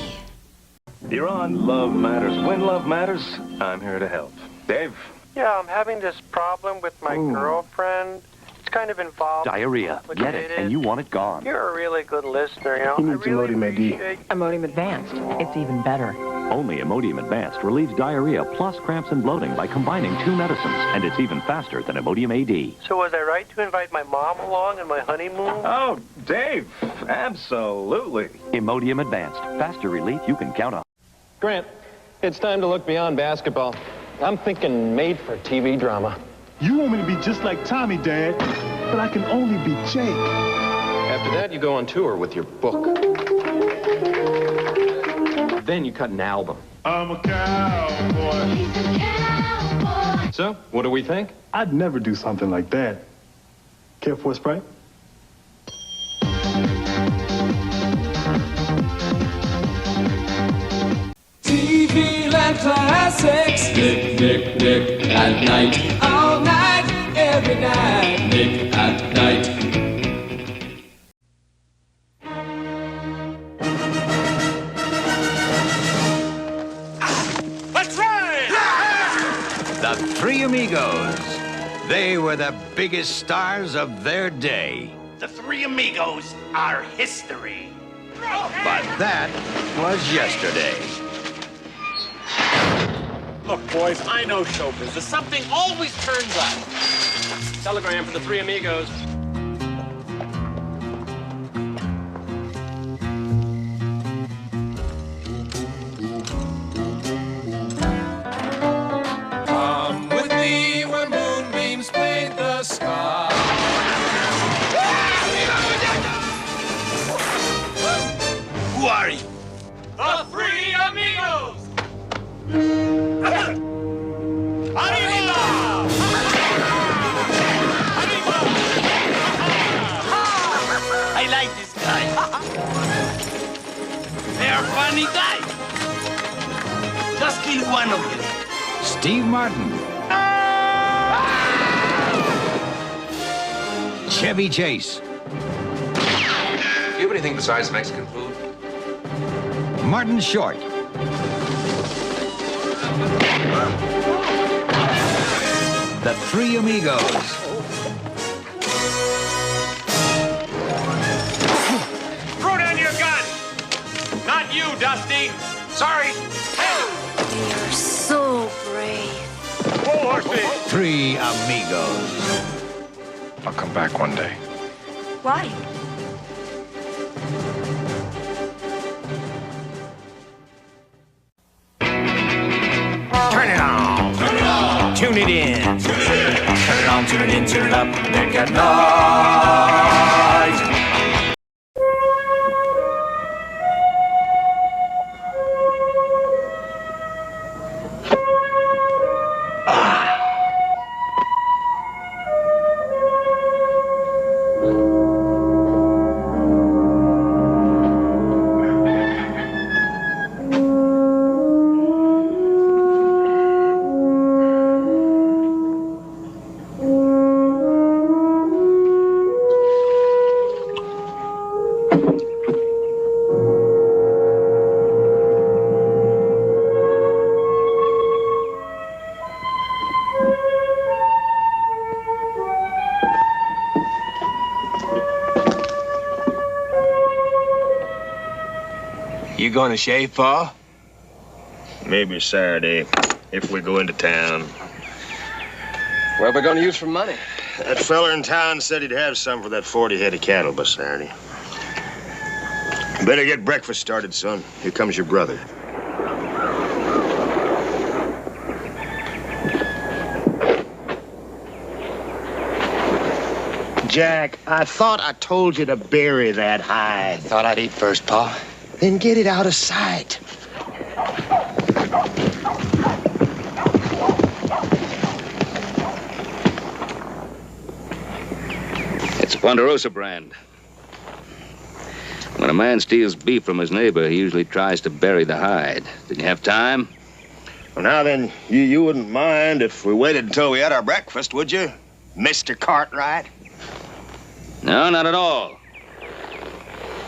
You're on Love Matters. When love matters, I'm here to help. Dave? Yeah, I'm having this problem with my girlfriend. It's kind of involved. Diarrhea. Get it, and you want it gone. You're a really good listener, you know. He needs Imodium AD. Imodium Advanced. It's even better. Only Imodium Advanced relieves diarrhea plus cramps and bloating by combining 2 medicines, and it's even faster than Imodium AD. So was I right to invite my mom along on my honeymoon? Oh, Dave, absolutely. Imodium Advanced. Faster relief you can count on. Grant, it's time to look beyond basketball. I'm thinking made-for-TV drama. You want me to be just like Tommy, Dad, but I can only be Jake. After that, you go on tour with your book. Then you cut an album. I'm a cowboy. He's a cowboy. So, what do we think? I'd never do something like that. Care for a Sprite? TV Land Classics. Nick at night. All night, every night. Nick at night. Let's ride! The Three Amigos. They were the biggest stars of their day. The Three Amigos are history. But that was yesterday. Look, boys, I know show business. Something always turns up. Telegram for the Three Amigos. Come with me where moonbeams paint the sky. Who are you? The Three Amigos! Arriba! I like this guy. They are funny guys. Just kill one of them. Steve Martin. Chevy Chase. Do you have anything besides Mexican food? Martin Short. The Three Amigos. Throw down your gun! Not you, Dusty! Sorry! You're so brave. Whoa, Horsey! Three Amigos. I'll come back one day. Why? Turn it on! Turn it on! Tune it in! Tune it in! Turn it on, tune it in, tune it up. Nick at Night! You gonna shave, Pa? Maybe Saturday, if we go into town. What are we gonna use for money? That feller in town said he'd have some for that 40 head of cattle by Saturday. Better get breakfast started, son. Here comes your brother. Jack, I thought I told you to bury that hide. Thought I'd eat first, Pa. Then get it out of sight. It's a Ponderosa brand. When a man steals beef from his neighbor, he usually tries to bury the hide. Did you have time? Well, now then, you wouldn't mind if we waited until we had our breakfast, would you, Mr. Cartwright? No, not at all.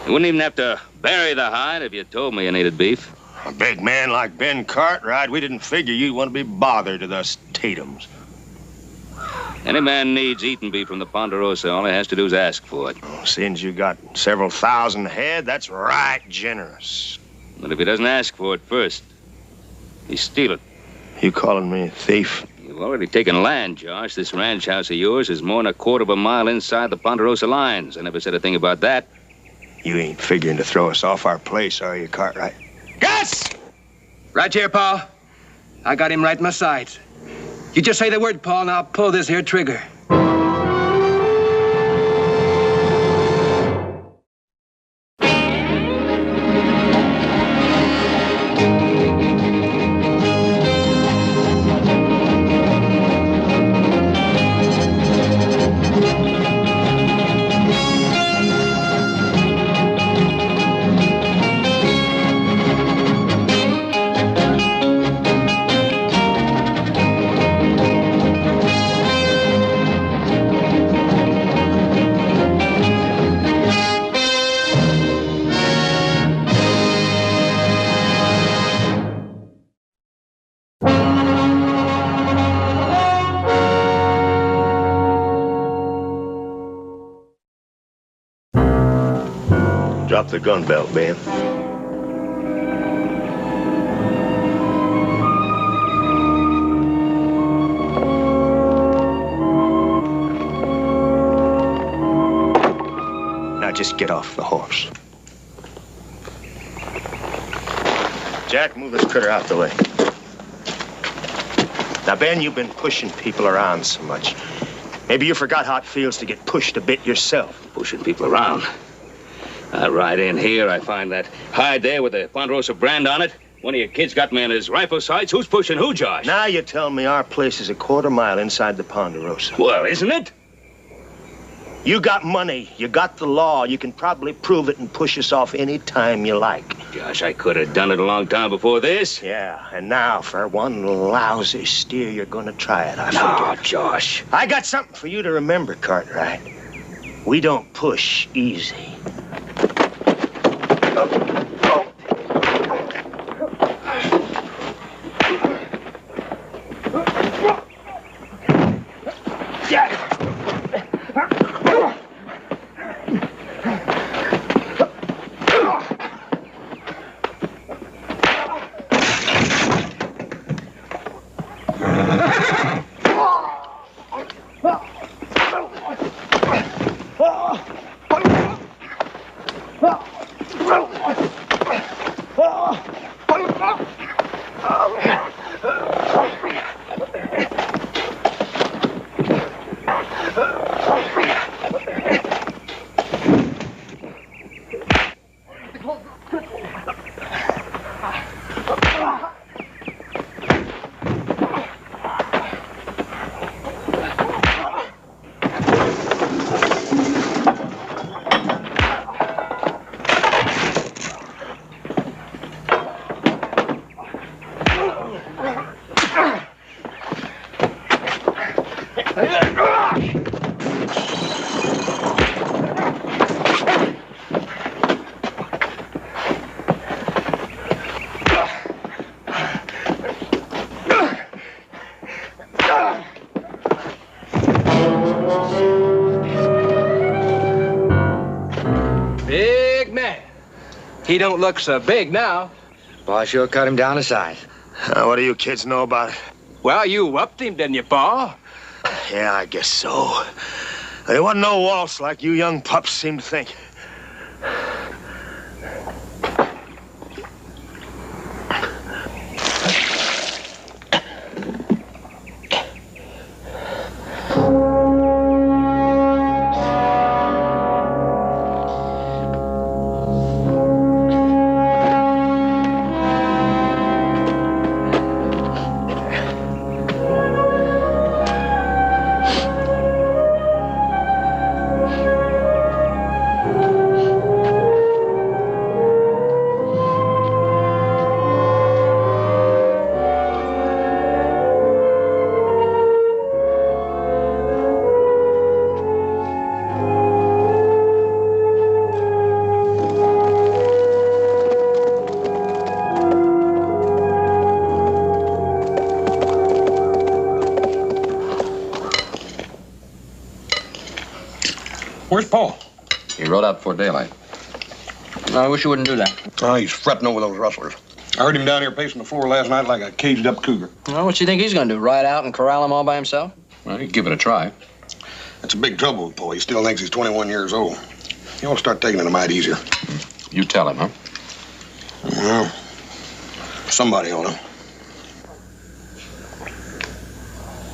You wouldn't even have to bury the hide if you told me you needed beef. A big man like Ben Cartwright, we didn't figure you'd want to be bothered with us Tatums. Any man needs eating beef from the Ponderosa. All he has to do is ask for it. Oh, since you got several thousand head, that's right generous. But if he doesn't ask for it first, he's stealing. You calling me a thief? You've already taken land, Josh. This ranch house of yours is more than a quarter of a mile inside the Ponderosa lines. I never said a thing about that. You ain't figuring to throw us off our place, are you, Cartwright? Gus! Right here, Pa. I got him right in my sights. You just say the word, Pa, and I'll pull this here trigger. Drop the gun belt, Ben. Now just get off the horse. Jack, move this critter out the way. Now, Ben, you've been pushing people around so much. Maybe you forgot how it feels to get pushed a bit yourself. Pushing people around? I ride in here, I find that hide there with the Ponderosa brand on it. One of your kids got me in his rifle sights. Who's pushing who, Josh? Now you tell me our place is a quarter mile inside the Ponderosa. Well, isn't it? You got money. You got the law. You can probably prove it and push us off any time you like. Gosh, I could have done it a long time before this. Yeah, and now for one lousy steer, you're going to try it, I figure. No, Josh. I got something for you to remember, Cartwright. We don't push easy. He don't look so big now. Well, I sure cut him down to size. What do you kids know about it? Well, you whooped him, didn't you, Pa? Yeah, I guess so. There wasn't no waltz like you young pups seem to think. Where's Paul? He rode out before daylight. I wish you wouldn't do that. Oh, he's fretting over those rustlers. I heard him down here pacing the floor last night like a caged-up cougar. Well, what do you think he's going to do, ride out and corral them all by himself? Well, he'd give it a try. That's a big trouble with Paul. He still thinks he's 21 years old. He won't start taking it a mite easier. You tell him, huh? Well, somebody ought to.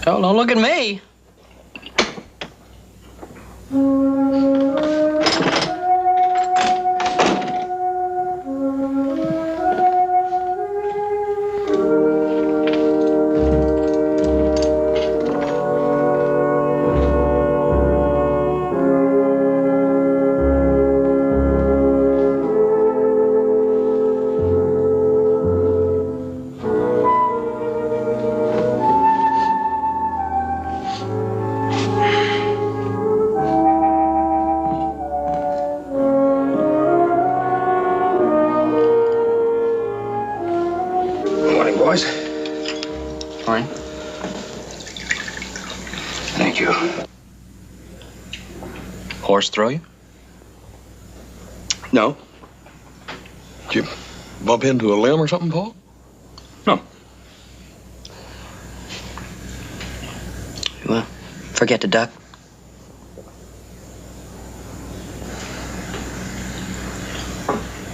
Oh, don't look at me. Boys. Fine. Thank you. Horse throw you? No. Did you bump into a limb or something, Paul? No. Well, forget to duck.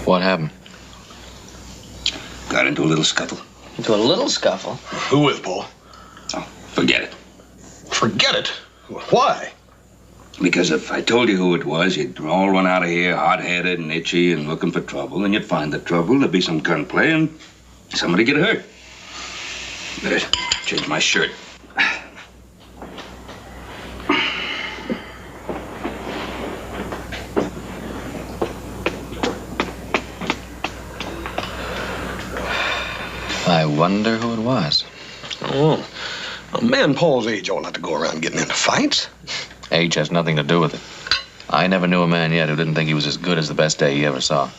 What happened? Got into a little scuffle. Into a little scuffle? Who with, Paul? Oh, forget it. Forget it? Why? Because if I told you who it was, you'd all run out of here hot-headed and itchy and looking for trouble, and you'd find the trouble, there'd be some gunplay, and somebody get hurt. Better change my shirt. I wonder who it was. Oh, a man Paul's age ought not to go around getting into fights. Age has nothing to do with it. I never knew a man yet who didn't think he was as good as the best day he ever saw.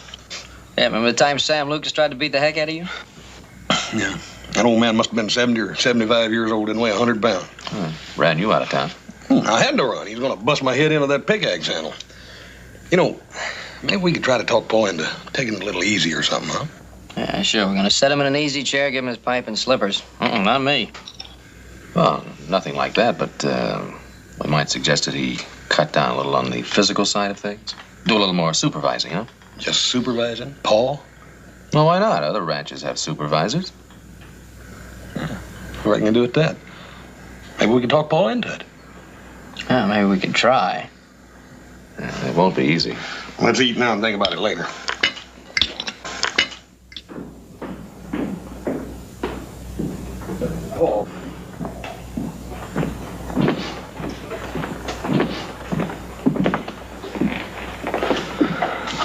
Yeah, remember the time Sam Lucas tried to beat the heck out of you? Yeah. That old man must have been 70 or 75 years old and weigh 100 pounds. Ran you out of town. I had to run. He was going to bust my head into that pickaxe handle. You know, maybe we could try to talk Paul into taking it a little easy or something, huh? Yeah, sure. We're going to set him in an easy chair, give him his pipe and slippers. Not me. Well, nothing like that, but we might suggest that he cut down a little on the physical side of things. Do a little more supervising, huh? Just supervising? Paul? Well, why not? Other ranches have supervisors. I reckon you do it that. Maybe we can talk Paul into it. Yeah, maybe we could try. It won't be easy. Let's eat now and think about it later. Paul.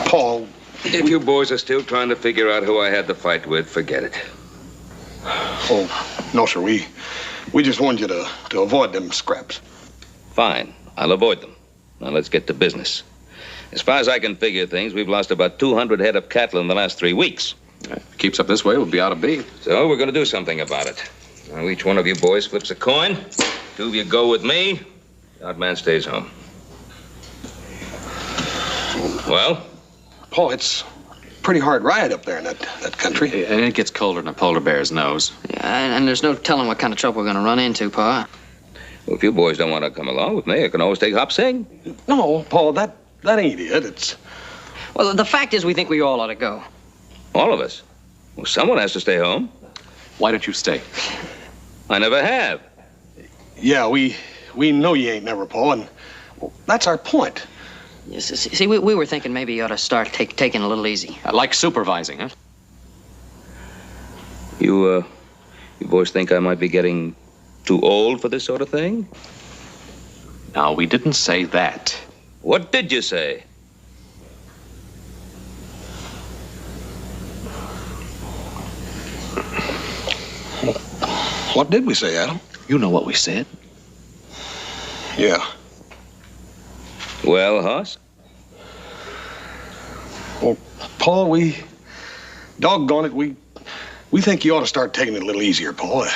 Paul. If you boys are still trying to figure out who I had the fight with, forget it. Oh, no, sir. We just want you to avoid them scraps. Fine. I'll avoid them. Now let's get to business. As far as I can figure things, we've lost about 200 head of cattle in the last 3 weeks. If it keeps up this way, we'll be out of beef. So we're going to do something about it. Now, each one of you boys flips a coin. 2 of you go with me. The odd man stays home. Well? Paul, it's pretty hard ride up there in that country. And it gets colder than a polar bear's nose. Yeah, and there's no telling what kind of trouble we're going to run into, Pa. Well, if you boys don't want to come along with me, I can always take Hop Sing. No, Paul, that ain't it. It's... Well, the fact is we think we all ought to go. All of us? Well, someone has to stay home. Why don't you stay? I never have. Yeah, we know you ain't never, Paul, and that's our point. Yes, see, we were thinking maybe you ought to start taking a little easy. I like supervising, huh? You boys think I might be getting too old for this sort of thing? No, we didn't say that. What did you say? What did we say, Adam? You know what we said. Yeah. Well, Hoss? Well, Paul, doggone it, we think you ought to start taking it a little easier, Paul.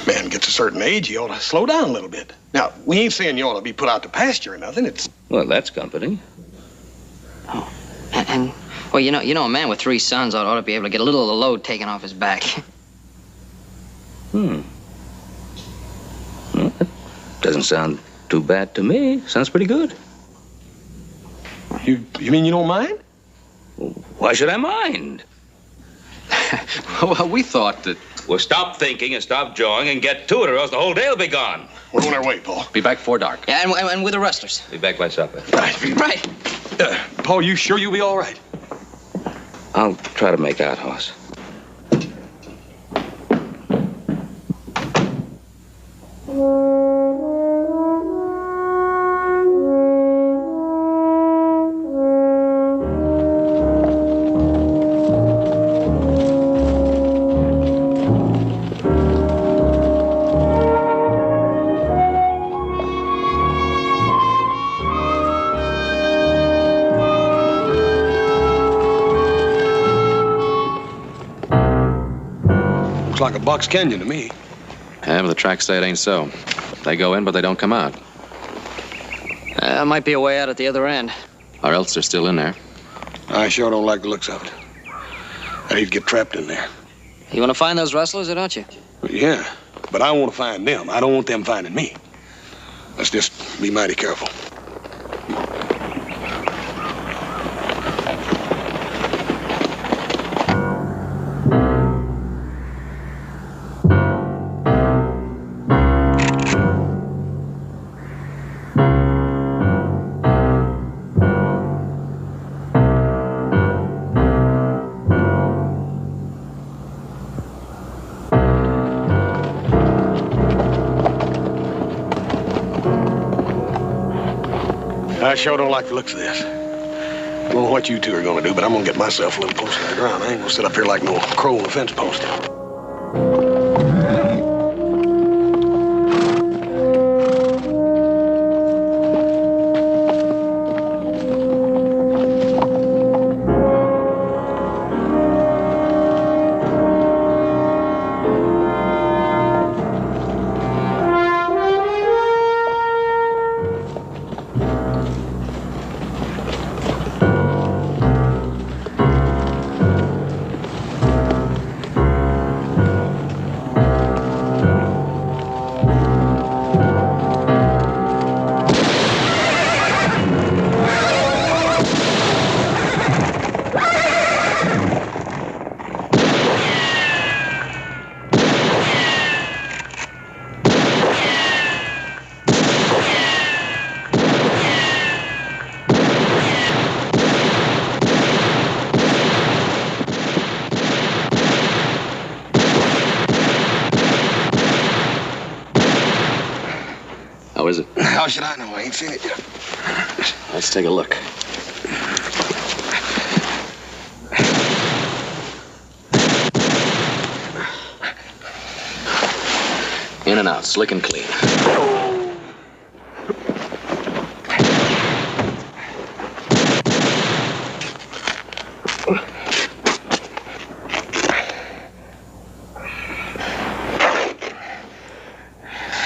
Man gets a certain age, you ought to slow down a little bit. Now, we ain't saying you ought to be put out to pasture or nothing. It's... Well, that's comforting. Oh, and well, you know, a man with 3 sons ought to be able to get a little of the load taken off his back. Well, that doesn't sound too bad to me. Sounds pretty good. You mean you don't mind? Why should I mind? Well, we thought that... Well, stop thinking and stop jawing and get to it, or else the whole day will be gone. We're on our way, Paul. Be back before dark. Yeah, and with the rustlers. Be back by supper. Right. Paul, you sure you'll be all right? I'll try to make out, Hoss. Looks like a box canyon to me. Yeah, but the tracks say it ain't so. They go in, but they don't come out. Might be a way out at the other end. Or else they're still in there. I sure don't like the looks of it. I hate to get trapped in there. You want to find those rustlers, or don't you? Yeah, but I want to find them. I don't want them finding me. Let's just be mighty careful. I sure don't like the looks of this. know what you two are gonna do, but I'm gonna get myself a little closer to the ground. I ain't gonna sit up here like no crow on a fence post. How is it? How should I know? I ain't seen it yet. Let's take a look. In and out, slick and clean.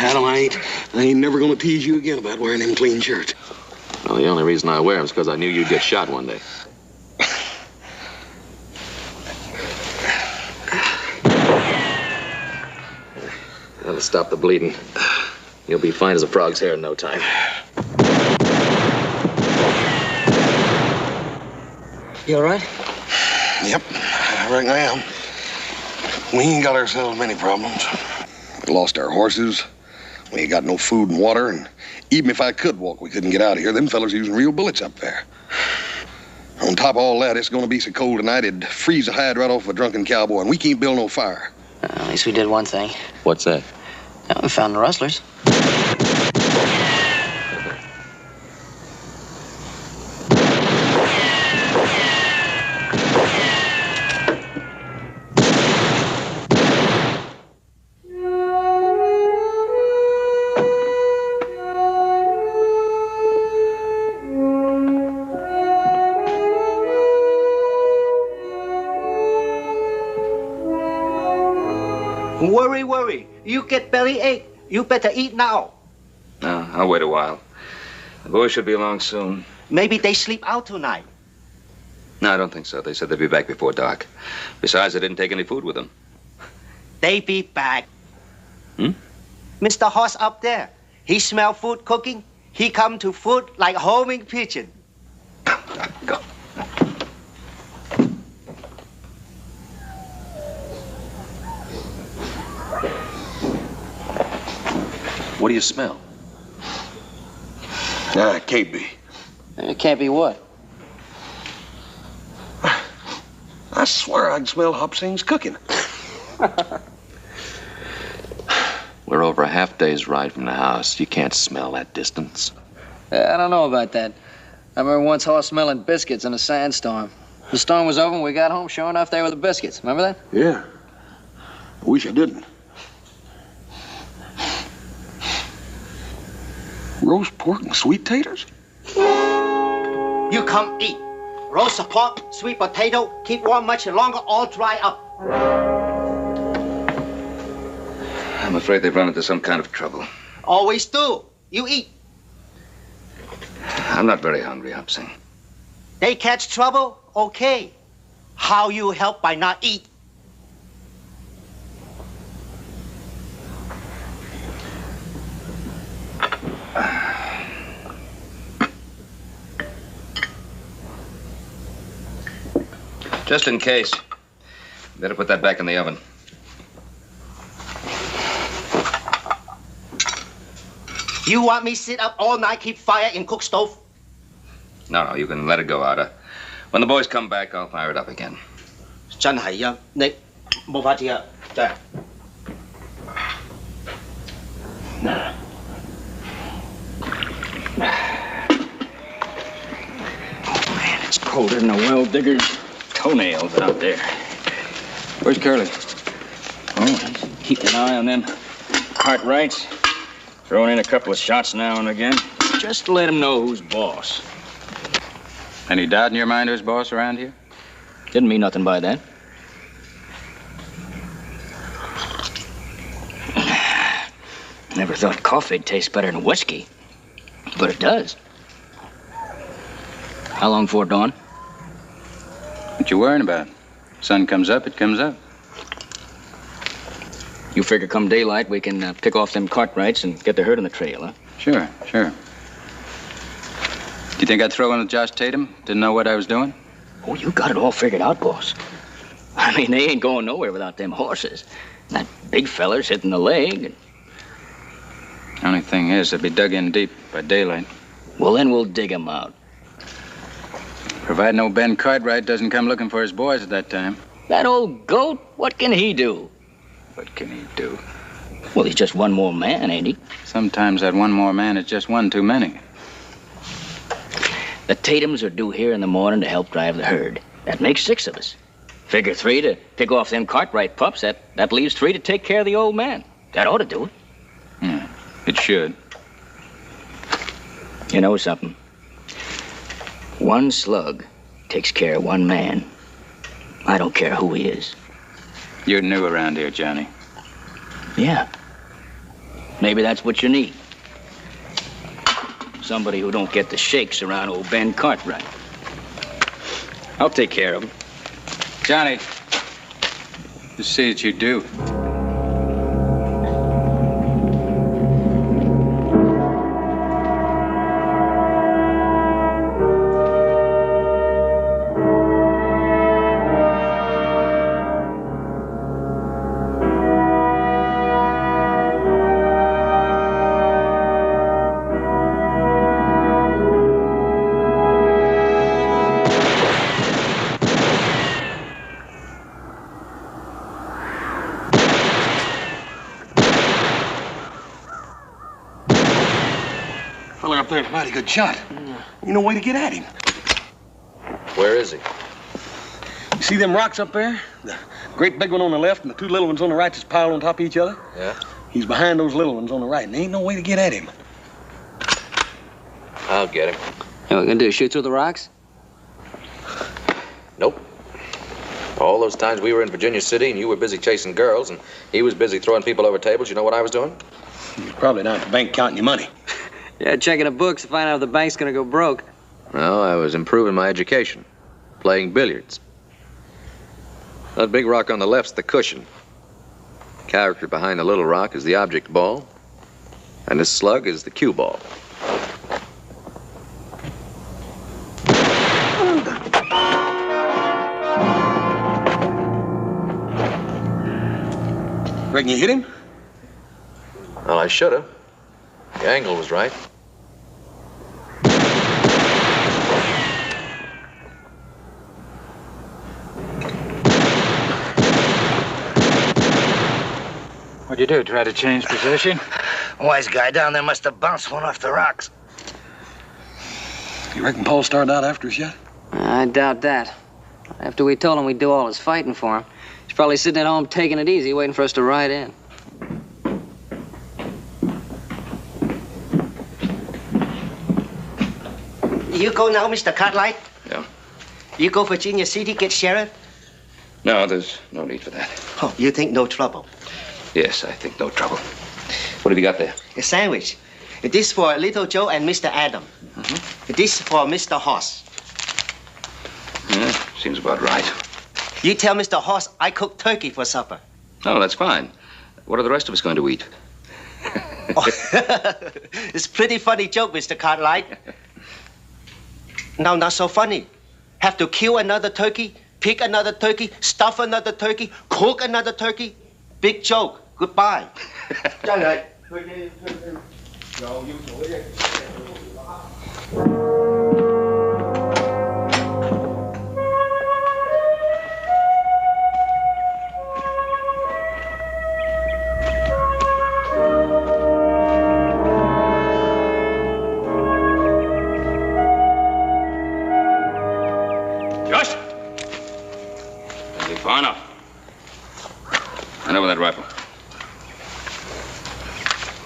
Adam, I ain't never gonna tease you again about wearing them clean shirts. Well, the only reason I wear them is because I knew you'd get shot one day. That'll stop the bleeding. You'll be fine as a frog's hair in no time. You all right? Yep, I reckon I am. We ain't got ourselves many problems. We lost our horses. We ain't got no food and water, and even if I could walk, we couldn't get out of here. Them fellas using real bullets up there. On top of all that, it's gonna be so cold tonight, it'd freeze the hide right off of a drunken cowboy, and we can't build no fire. At least we did one thing. What's that? Yeah, we found the rustlers. Worry. You get bellyache. You better eat now. No, I'll wait a while. The boys should be along soon. Maybe they sleep out tonight. No, I don't think so. They said they'd be back before dark. Besides, they didn't take any food with them. They be back. Hmm? Mr. Hoss up there. He smell food cooking. He come to food like homing pigeon. Go. What do you smell? Nah, it can't be. It can't be what? I swear I can smell Hop Sing's cooking. We're over a half day's ride from the house. You can't smell that distance. I don't know about that. I remember once Hoss smelling biscuits in a sandstorm. The storm was over and we got home. Sure enough, they were the biscuits. Remember that? Yeah. I wish I didn't. Roast pork and sweet taters? You come eat. Roast pork, sweet potato, keep warm much longer, all dry up. I'm afraid they've run into some kind of trouble. Always do. You eat. I'm not very hungry, Hop Sing. They catch trouble? Okay. How you help by not eat? Just in case. Better put that back in the oven. You want me sit up all night, keep fire in cook stove? No, you can let it go, Ada. When the boys come back, I'll fire it up again. 真係啊，你冇法子啊，真係。Man, it's cold. colder than a well digger's toenails out there. Where's Curly? Oh, he's keeping an eye on them Cartwrights. Throwing in a couple of shots now and again, just to let him know who's boss. Any doubt in your mind who's boss around here? Didn't mean nothing by that. Never thought coffee'd taste better than whiskey, but it does. How long before dawn? What you worrying about? Sun comes up, it comes up. You figure come daylight we can pick off them Cartwrights and get the herd on the trail, huh? Sure, sure. Do you think I'd throw in with Josh Tatum? Didn't know what I was doing? Oh, you got it all figured out, boss. I mean, they ain't going nowhere without them horses. That big feller's hitting the leg. And... Only thing is, they'll be dug in deep by daylight. Well, then we'll dig 'em out. Providing old Ben Cartwright doesn't come looking for his boys at that time. That old goat, what can he do? What can he do? Well, he's just one more man, ain't he? Sometimes that one more man is just one too many. The Tatums are due here in the morning to help drive the herd. That makes 6 of us. Figure 3 to pick off them Cartwright pups. That leaves 3 to take care of the old man. That ought to do it. Yeah, it should. You know something? One slug takes care of one man. I don't care who he is. You're new around here, Johnny. Yeah. Maybe that's what you need. Somebody who don't get the shakes around old Ben Cartwright. I'll take care of him. Johnny, just see that you do. Up there, a mighty good shot. You no way to get at him. Where is he? You see them rocks up there? The great big one on the left and the 2 little ones on the right just piled on top of each other? Yeah? He's behind those little ones on the right, and there ain't no way to get at him. I'll get him. What we gonna do, shoot through the rocks? Nope. All those times we were in Virginia City and you were busy chasing girls and he was busy throwing people over tables, you know what I was doing? He was probably down at the bank counting your money. Yeah, checking the books to find out if the bank's gonna go broke. No, I was improving my education. Playing billiards. That big rock on the left's the cushion. Character behind the little rock is the object ball. And this slug is the cue ball. Reckon you hit him? Well, I should have. The angle was right. What'd you do, try to change position? Wise guy down there must have bounced one off the rocks. You reckon Paul started out after us yet? I doubt that. After we told him we'd do all his fighting for him, he's probably sitting at home taking it easy, waiting for us to ride in. You go now, Mr. Cartwright? Yeah. You go Virginia City, get sheriff? No, there's no need for that. Oh, you think no trouble? Yes, I think no trouble. What have you got there? A sandwich. This for Little Joe and Mr. Adam. This for Mr. Hoss. Yeah, seems about right. You tell Mr. Hoss I cooked turkey for supper. Oh, that's fine. What are the rest of us going to eat? It's pretty funny joke, Mr. Cartwright. No, not so funny. Have to kill another turkey, pick another turkey, stuff another turkey, cook another turkey. Big joke. Goodbye. Hand over that rifle.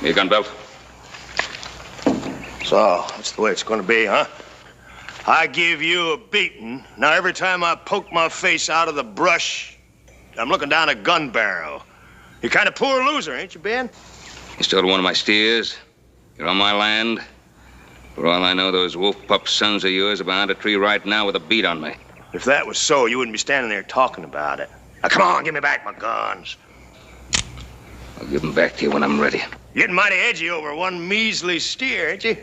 Your gun belt. So, that's the way it's gonna be, huh? I give you a beating. Now, every time I poke my face out of the brush, I'm looking down a gun barrel. You're kind of poor loser, ain't you, Ben? You stole one of my steers. You're on my land. For all I know, those wolf pup sons of yours are behind a tree right now with a beat on me. If that was so, you wouldn't be standing there talking about it. Now, come on, give me back my guns. I'll give them back to you when I'm ready. You're getting mighty edgy over one measly steer, ain't you?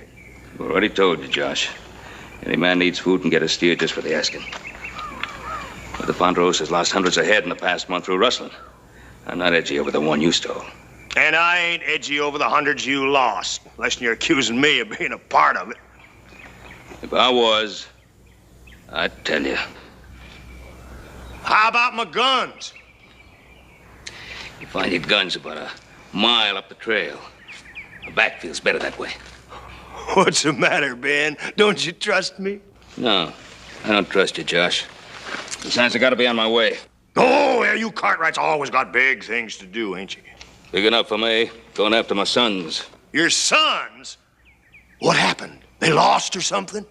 I've already told you, Josh. Any man needs food can get a steer just for the asking. But the Ponderosa has lost hundreds of head in the past month through rustling. I'm not edgy over the one you stole. And I ain't edgy over the hundreds you lost, unless you're accusing me of being a part of it. If I was, I'd tell you. How about my guns? You find your guns about a mile up the trail. The back feels better that way. What's the matter, Ben? Don't you trust me? No, I don't trust you, Josh. Besides, I gotta be on my way. Oh, yeah, you Cartwrights always got big things to do, ain't you? Big enough for me. Going after my sons. Your sons? What happened? They lost or something?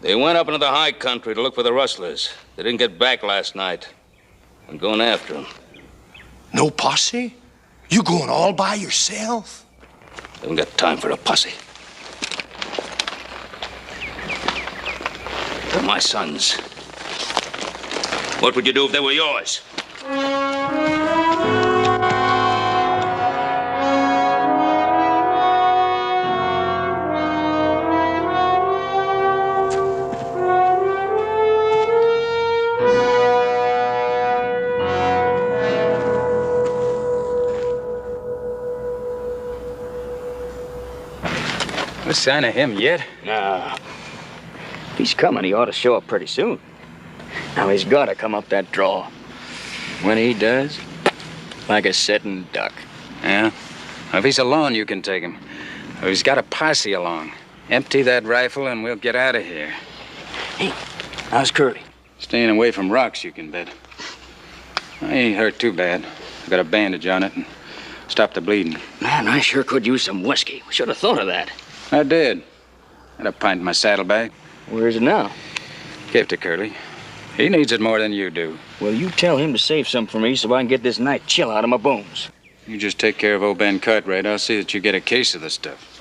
They went up into the high country to look for the rustlers. They didn't get back last night. I'm going after them. No posse? You going all by yourself? Haven't got time for a posse. They're my sons. What would you do if they were yours? No sign of him yet? Nah. If he's coming, he ought to show up pretty soon. Now, he's got to come up that draw. When he does, like a sitting duck. Yeah? If he's alone, you can take him. If he's got a posse along, empty that rifle and we'll get out of here. Hey, how's Curly? Staying away from rocks, you can bet. He ain't hurt too bad. I got a bandage on it and stopped the bleeding. Man, I sure could use some whiskey. We should have thought of that. I did. Had a pint in my saddlebag. Where is it now? Gave it to Curly. He needs it more than you do. Well, you tell him to save some for me so I can get this night chill out of my bones. You just take care of old Ben Cartwright. I'll see that you get a case of the stuff.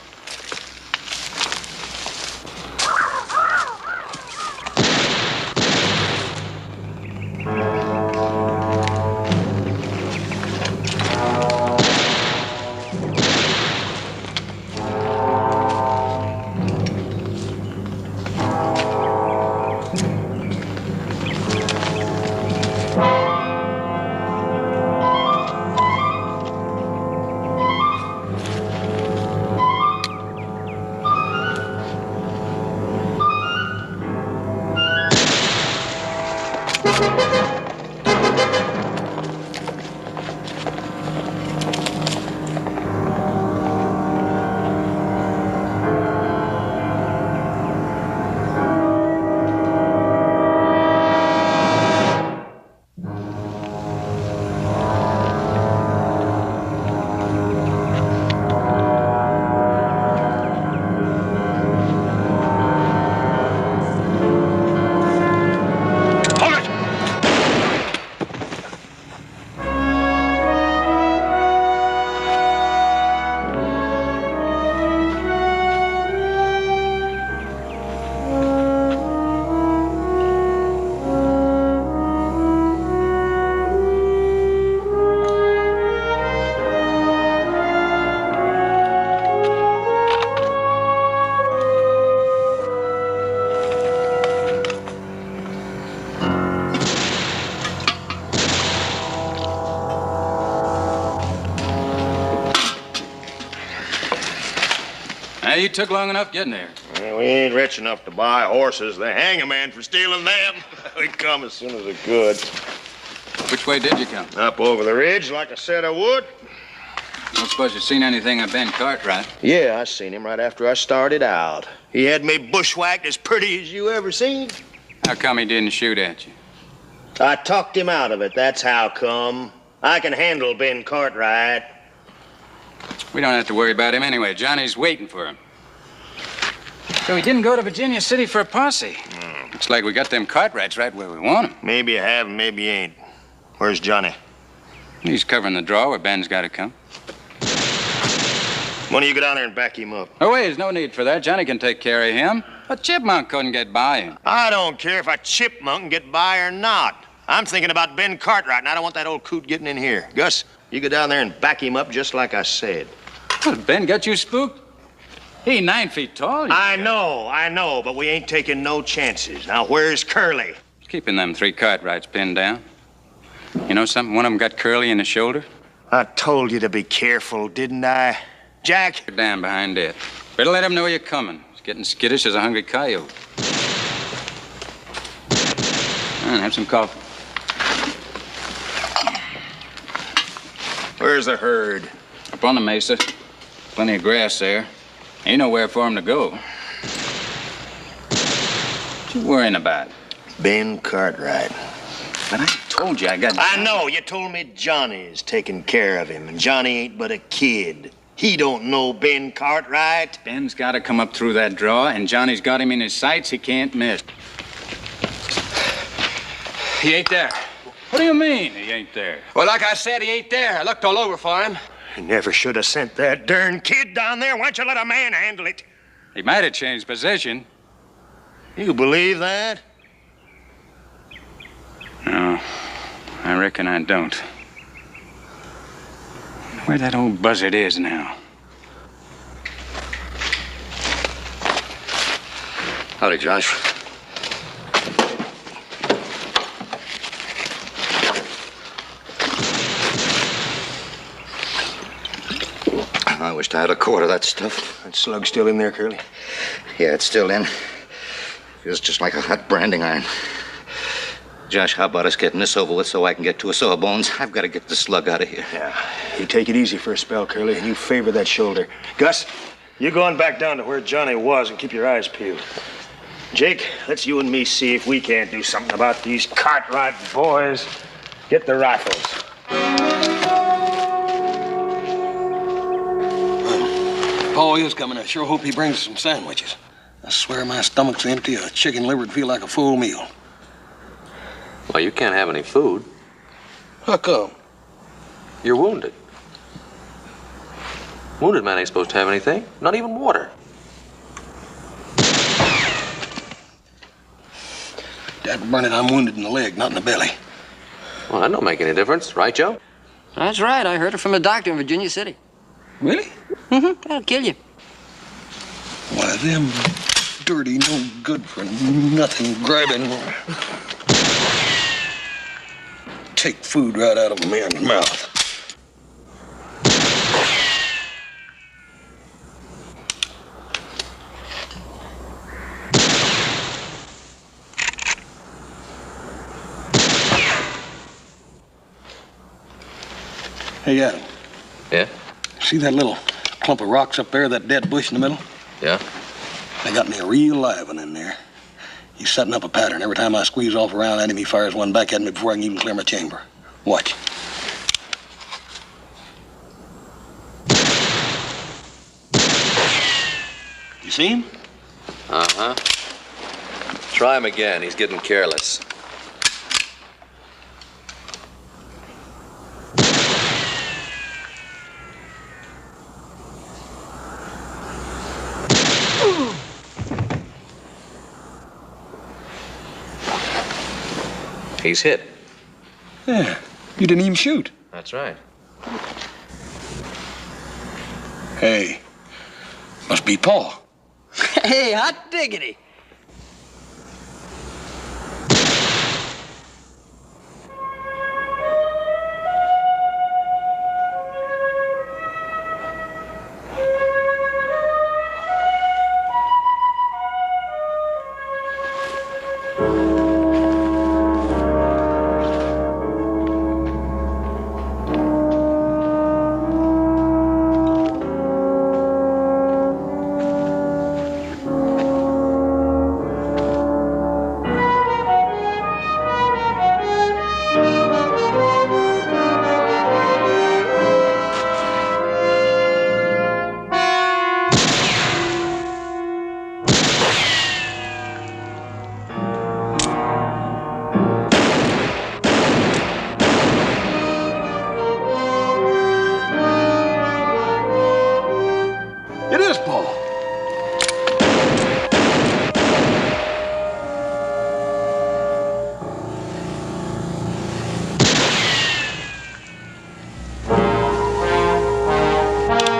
You took long enough getting there. Well, we ain't rich enough to buy horses. They hang a man for stealing them. We come as soon as we could. Which way did you come? Up over the ridge, like I said I would. Don't suppose you've seen anything of Ben Cartwright? Yeah, I seen him right after I started out. He had me bushwhacked as pretty as you ever seen. How come he didn't shoot at you? I talked him out of it, that's how come. I can handle Ben Cartwright. We don't have to worry about him anyway. Johnny's waiting for him. So he didn't go to Virginia City for a posse. Looks like we got them Cartwrights right where we want them. Maybe you have, maybe you ain't. Where's Johnny? He's covering the draw where Ben's got to come. Why don't you go down there and back him up? Oh, wait, there's no need for that. Johnny can take care of him. A chipmunk couldn't get by him. I don't care if a chipmunk can get by or not. I'm thinking about Ben Cartwright, and I don't want that old coot getting in here. Gus, you go down there and back him up just like I said. What, Ben got you spooked? He ain't 9 feet tall. I know, but we ain't taking no chances. Now, where's Curly? Keeping them 3 Cartwrights pinned down. You know something? One of them got Curly in the shoulder. I told you to be careful, didn't I? Jack? You're down behind it. Better let him know you're coming. He's getting skittish as a hungry coyote. And have some coffee. Where's the herd? Up on the mesa. Plenty of grass there. Ain't nowhere for him to go. What you worrying about? Ben Cartwright. But I told you I got... I know. You told me Johnny's taking care of him, and Johnny ain't but a kid. He don't know Ben Cartwright. Ben's got to come up through that draw, and Johnny's got him in his sights. He can't miss. He ain't there. What do you mean, he ain't there? Well, like I said, he ain't there. I looked all over for him. You never should have sent that darn kid down there. Why don't you let a man handle it? He might have changed position. You believe that? No, I reckon I don't. Where that old buzzard is now. Howdy, Josh. I wished I had a quart of that stuff. That slug's still in there, Curly? Yeah, it's still in. Feels just like a hot branding iron. Josh, how about us getting this over with so I can get to a Sawbones? I've got to get the slug out of here. Yeah, you take it easy for a spell, Curly, and you favor that shoulder. Gus, you go on back down to where Johnny was and keep your eyes peeled. Jake, let's you and me see if we can't do something about these Cartwright boys. Get the rifles. Paul is coming. I sure hope he brings us some sandwiches. I swear my stomach's empty. A chicken liver'd feel like a full meal. Well, you can't have any food. How come? You're wounded. Wounded man ain't supposed to have anything. Not even water. Dad burn it, I'm wounded in the leg, not in the belly. Well, that don't make any difference, right, Joe? That's right. I heard it from a doctor in Virginia City. Really? Mm-hmm. That'll kill you. Why, them dirty, no good for nothing grabbing. Take food right out of a man's mouth. Hey, Adam. Yeah? See that little clump of rocks up there, that dead bush in the middle? Yeah? They got me a real live one in there. He's setting up a pattern. Every time I squeeze off around at him, he fires one back at me before I can even clear my chamber. Watch. You see him? Uh-huh. Try him again. He's getting careless. He's hit. Yeah, you didn't even shoot. That's right. Hey, must be Paul. Hey, hot diggity.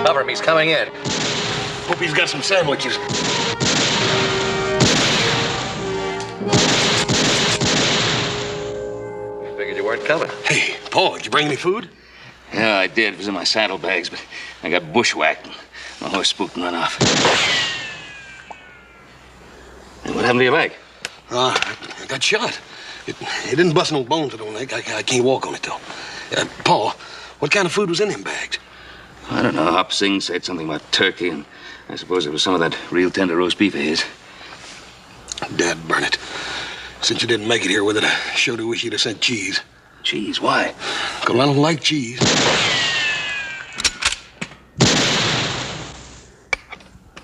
Cover him, he's coming in. Hope he's got some sandwiches. Figured you weren't coming. Hey, Paul, did you bring any food? Yeah, I did. It was in my saddlebags, but I got bushwhacked and my horse spooked and run off. And what happened to your leg? I got shot. It didn't bust no bones in the leg. I can't walk on it, though. Paul, what kind of food was in them bags? I don't know. Hop Singh said something about turkey, and I suppose it was some of that real tender roast beef of his. Dad, burn it. Since you didn't make it here with it, I sure do wish you'd have sent cheese. Cheese? Why? Because I don't like cheese.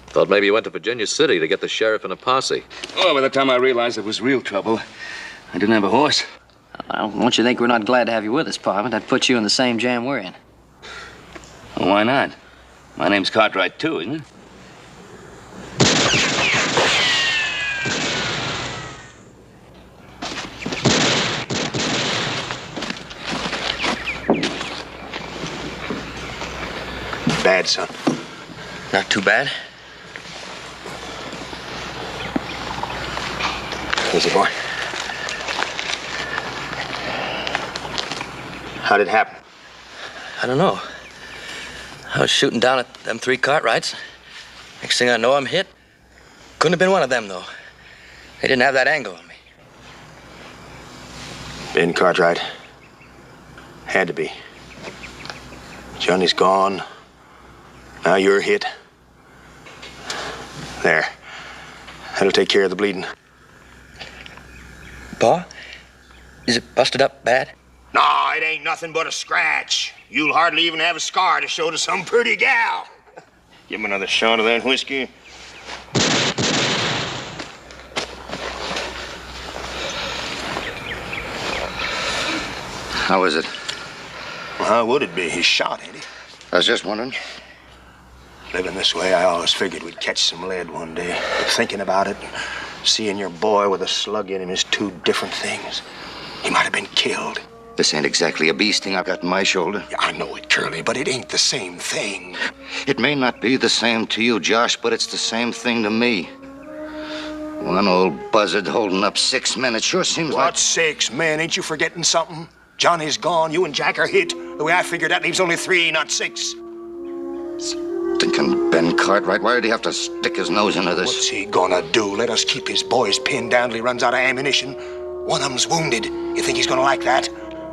Thought maybe you went to Virginia City to get the sheriff and a posse. Oh, by the time I realized it was real trouble, I didn't have a horse. Don't you think we're not glad to have you with us, Pa? That puts you in the same jam we're in. Well, why not? My name's Cartwright, too, isn't it? Bad, son. Not too bad. Easy, boy. How did it happen? I don't know. I was shooting down at them 3 Cartwrights. Next thing I know, I'm hit. Couldn't have been one of them, though. They didn't have that angle on me. Ben Cartwright. Had to be. Johnny's gone. Now you're hit. There. That'll take care of the bleeding. Pa? Is it busted up bad? No, it ain't nothing but a scratch. You'll hardly even have a scar to show to some pretty gal. Give him another shot of that whiskey. How is it? Well, how would it be? He's shot, ain't he? I was just wondering. Living this way, I always figured we'd catch some lead one day. But thinking about it, seeing your boy with a slug in him is 2 different things. He might have been killed. This ain't exactly a bee sting I've got in my shoulder. Yeah, I know it, Curly, but it ain't the same thing. It may not be the same to you, Josh, but it's the same thing to me. One old buzzard holding up 6 men, it sure seems like... What 6 men? Ain't you forgetting something? Johnny's gone, you and Jack are hit. The way I figured, that leaves only 3, not 6. Thinking Ben Cartwright, why did he have to stick his nose into this? What's he gonna do? Let us keep his boys pinned down till he runs out of ammunition? One of them's wounded. You think he's gonna like that?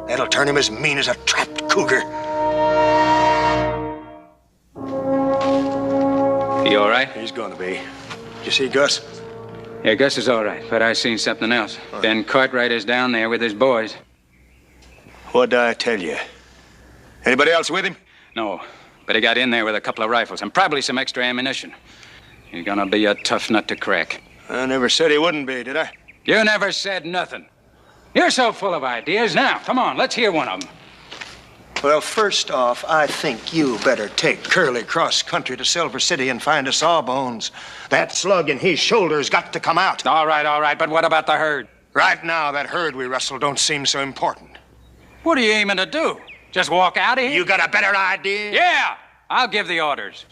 That'll turn him as mean as a trapped cougar. He all right? He's gonna be. You see Gus? Yeah, Gus is all right, but I seen something else. Ben Cartwright is down there with his boys. What'd I tell you? Anybody else with him? No, but he got in there with a couple of rifles and probably some extra ammunition. He's gonna be a tough nut to crack. I never said he wouldn't be, did I? You never said nothing. You're so full of ideas. Now, come on, let's hear one of them. Well, first off, I think you better take Curly cross country to Silver City and find a Sawbones. That slug in his shoulder's got to come out. All right, but what about the herd? Right now, that herd we rustled don't seem so important. What are you aiming to do? Just walk out of here? You got a better idea? Yeah, I'll give the orders.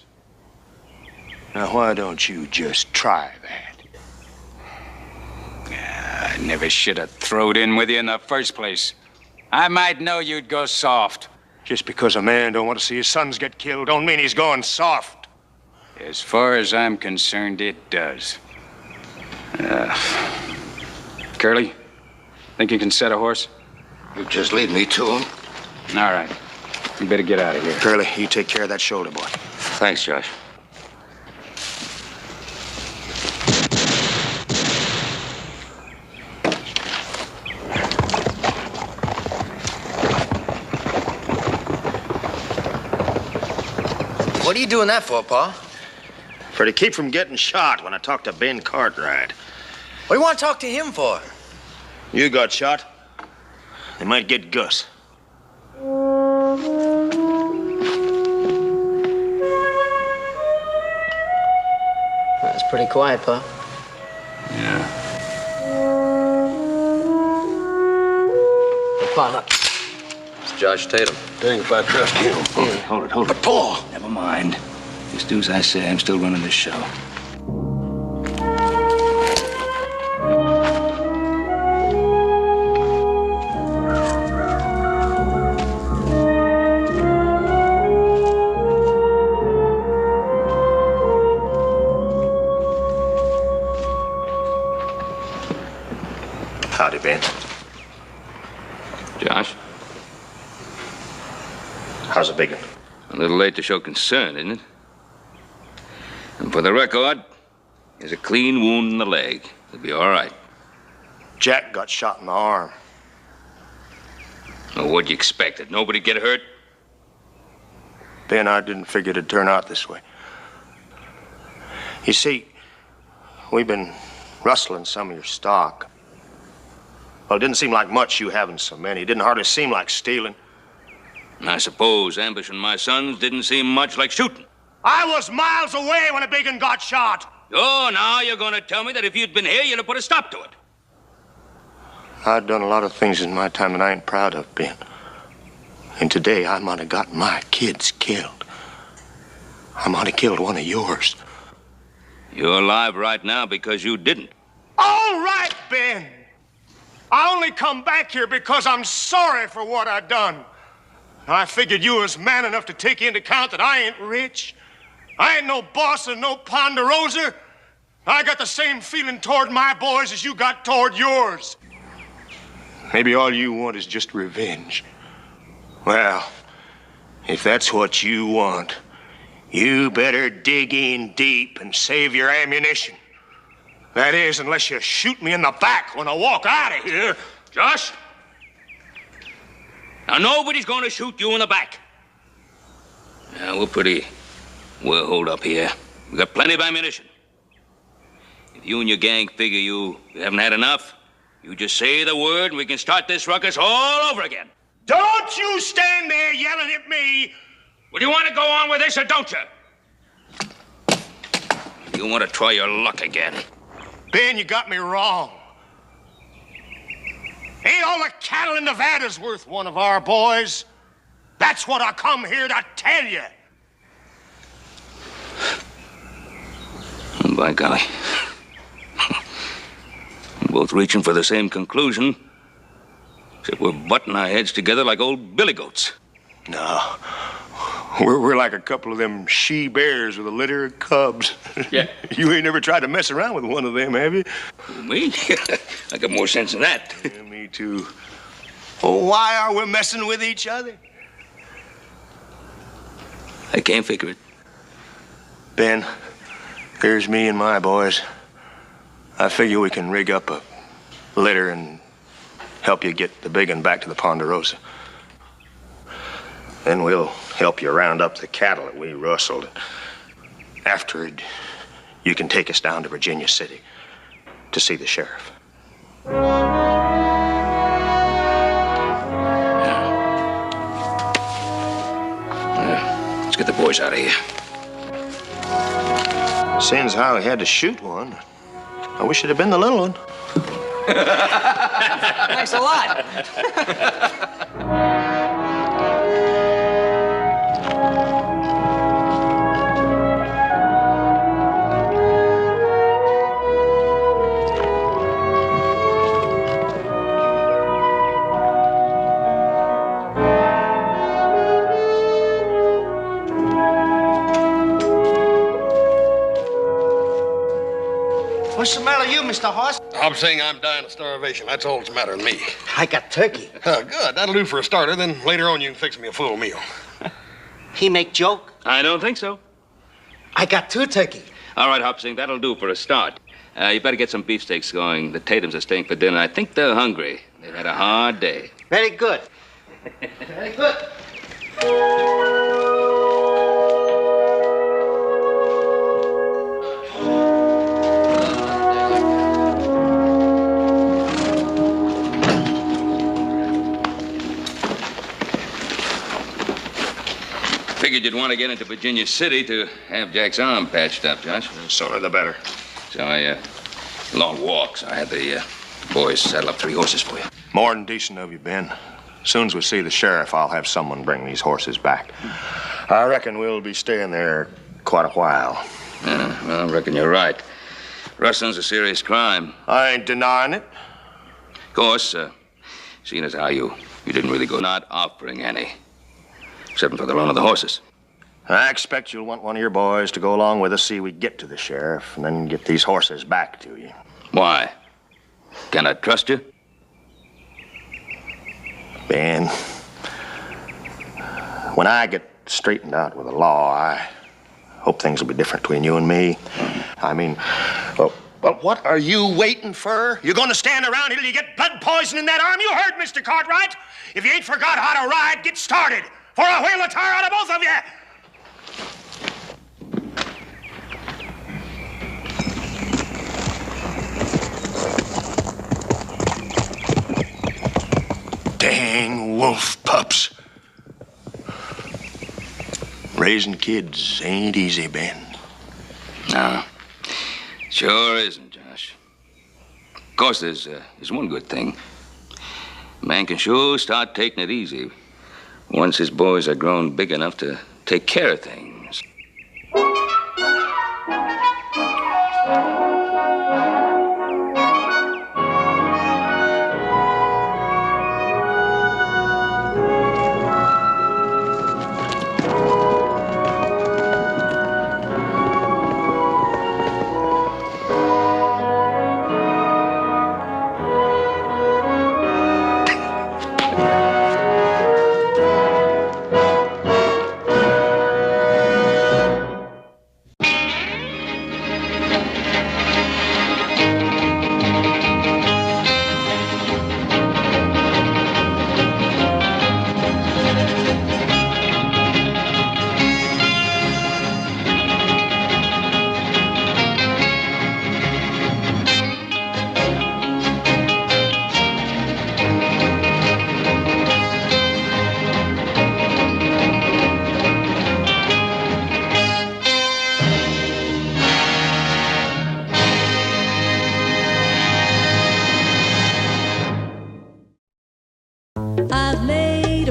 Now, why don't you just try that? I never should have throwed in with you in the first place. I might know you'd go soft. Just because a man don't want to see his sons get killed don't mean he's going soft. As far as I'm concerned, it does. Curly, think you can set a horse? You just lead me to him. All right. You better get out of here. Curly, you take care of that shoulder, boy. Thanks, Josh. What are you doing that for, Pa? For to keep from getting shot when I talk to Ben Cartwright. What do you want to talk to him for? You got shot. They might get Gus. That's pretty quiet, Pa. Yeah. Hey, Pa, look. It's Josh Tatum. Dang if I trust him. Hold it. But Paul! Never mind. Just do as I say. I'm still running this show. Howdy, Ben. Josh? How's the big one? A little late to show concern, isn't it? And for the record, there's a clean wound in the leg. He'll be all right. Jack got shot in the arm. Well, what'd you expect? Did nobody get hurt? Ben, I didn't figure it'd turn out this way. You see, we've been rustling some of your stock. Well, it didn't seem like much, you having so many. It didn't hardly seem like stealing. I suppose ambushing my sons didn't seem much like shooting. I was miles away when a big one got shot. Oh, now you're going to tell me that if you'd been here, you'd have put a stop to it. I've done a lot of things in my time that I ain't proud of, Ben. And today, I might have got my kids killed. I might have killed one of yours. You're alive right now because you didn't. All right, Ben. I only come back here because I'm sorry for what I done. I figured you was man enough to take into account that I ain't rich. I ain't no boss of no Ponderosa. I got the same feeling toward my boys as you got toward yours. Maybe all you want is just revenge. Well, if that's what you want, you better dig in deep and save your ammunition. That is, unless you shoot me in the back when I walk out of here. Josh? Now, nobody's going to shoot you in the back. Now, we're pretty well holed up here. We got plenty of ammunition. If you and your gang figure you haven't had enough, you just say the word and we can start this ruckus all over again. Don't you stand there yelling at me. Well, do you want to go on with this or don't you? You want to try your luck again? Ben, you got me wrong. Ain't all the cattle in Nevada's worth one of our boys. That's what I come here to tell you. By golly. We're both reaching for the same conclusion, except we're butting our heads together like old billy goats. No. We're like a couple of them she-bears with a litter of cubs. Yeah. You ain't never tried to mess around with one of them, have you? Me? I got more sense than that. Yeah, me too. Oh, why are we messing with each other? I can't figure it. Ben, here's me and my boys. I figure we can rig up a litter and help you get the big one back to the Ponderosa. Then we'll help you round up the cattle that we rustled. Afterward, you can take us down to Virginia City to see the sheriff. Let's get the boys out of here. Seeing how he had to shoot one, I wish it had been the little one. Thanks a lot. What's the matter with you, Mr. Horse? I'm saying I'm dying of starvation. That's all that's the matter with me. I got turkey. Good. That'll do for a starter. Then later on you can fix me a full meal. He make joke? I don't think so. I got 2 turkey. All right, Hopsing, that'll do for a start. You better get some beefsteaks going. The Tatums are staying for dinner. I think they're hungry. They've had a hard day. Very good. Very good. Figured you'd want to get into Virginia City to have Jack's arm patched up, Josh. The sooner the better. So long walk, so I had the boys saddle up 3 horses for you. More than decent of you, Ben. As soon as we see the sheriff, I'll have someone bring these horses back. I reckon we'll be staying there quite a while. Yeah, well, I reckon you're right. Rustling's a serious crime. I ain't denying it. Of course, seeing as how you didn't really go, not offering any. Except for the run of the horses. I expect you'll want one of your boys to go along with us, see we get to the sheriff, and then get these horses back to you. Why? Can I trust you? Ben, when I get straightened out with the law, I hope things will be different between you and me. I mean, well, what are you waiting for? You gonna stand around here till you get blood poison in that arm? You heard Mr. Cartwright. If you ain't forgot how to ride, get started. For a wheel of tire out of both of you. Dang wolf pups. Raising kids ain't easy, Ben. No, sure isn't, Josh. Of course, there's one good thing. A man can sure start taking it easy once his boys are grown big enough to take care of things.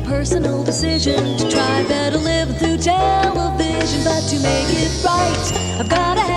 Personal decision to try better living through television, but to make it right, I've gotta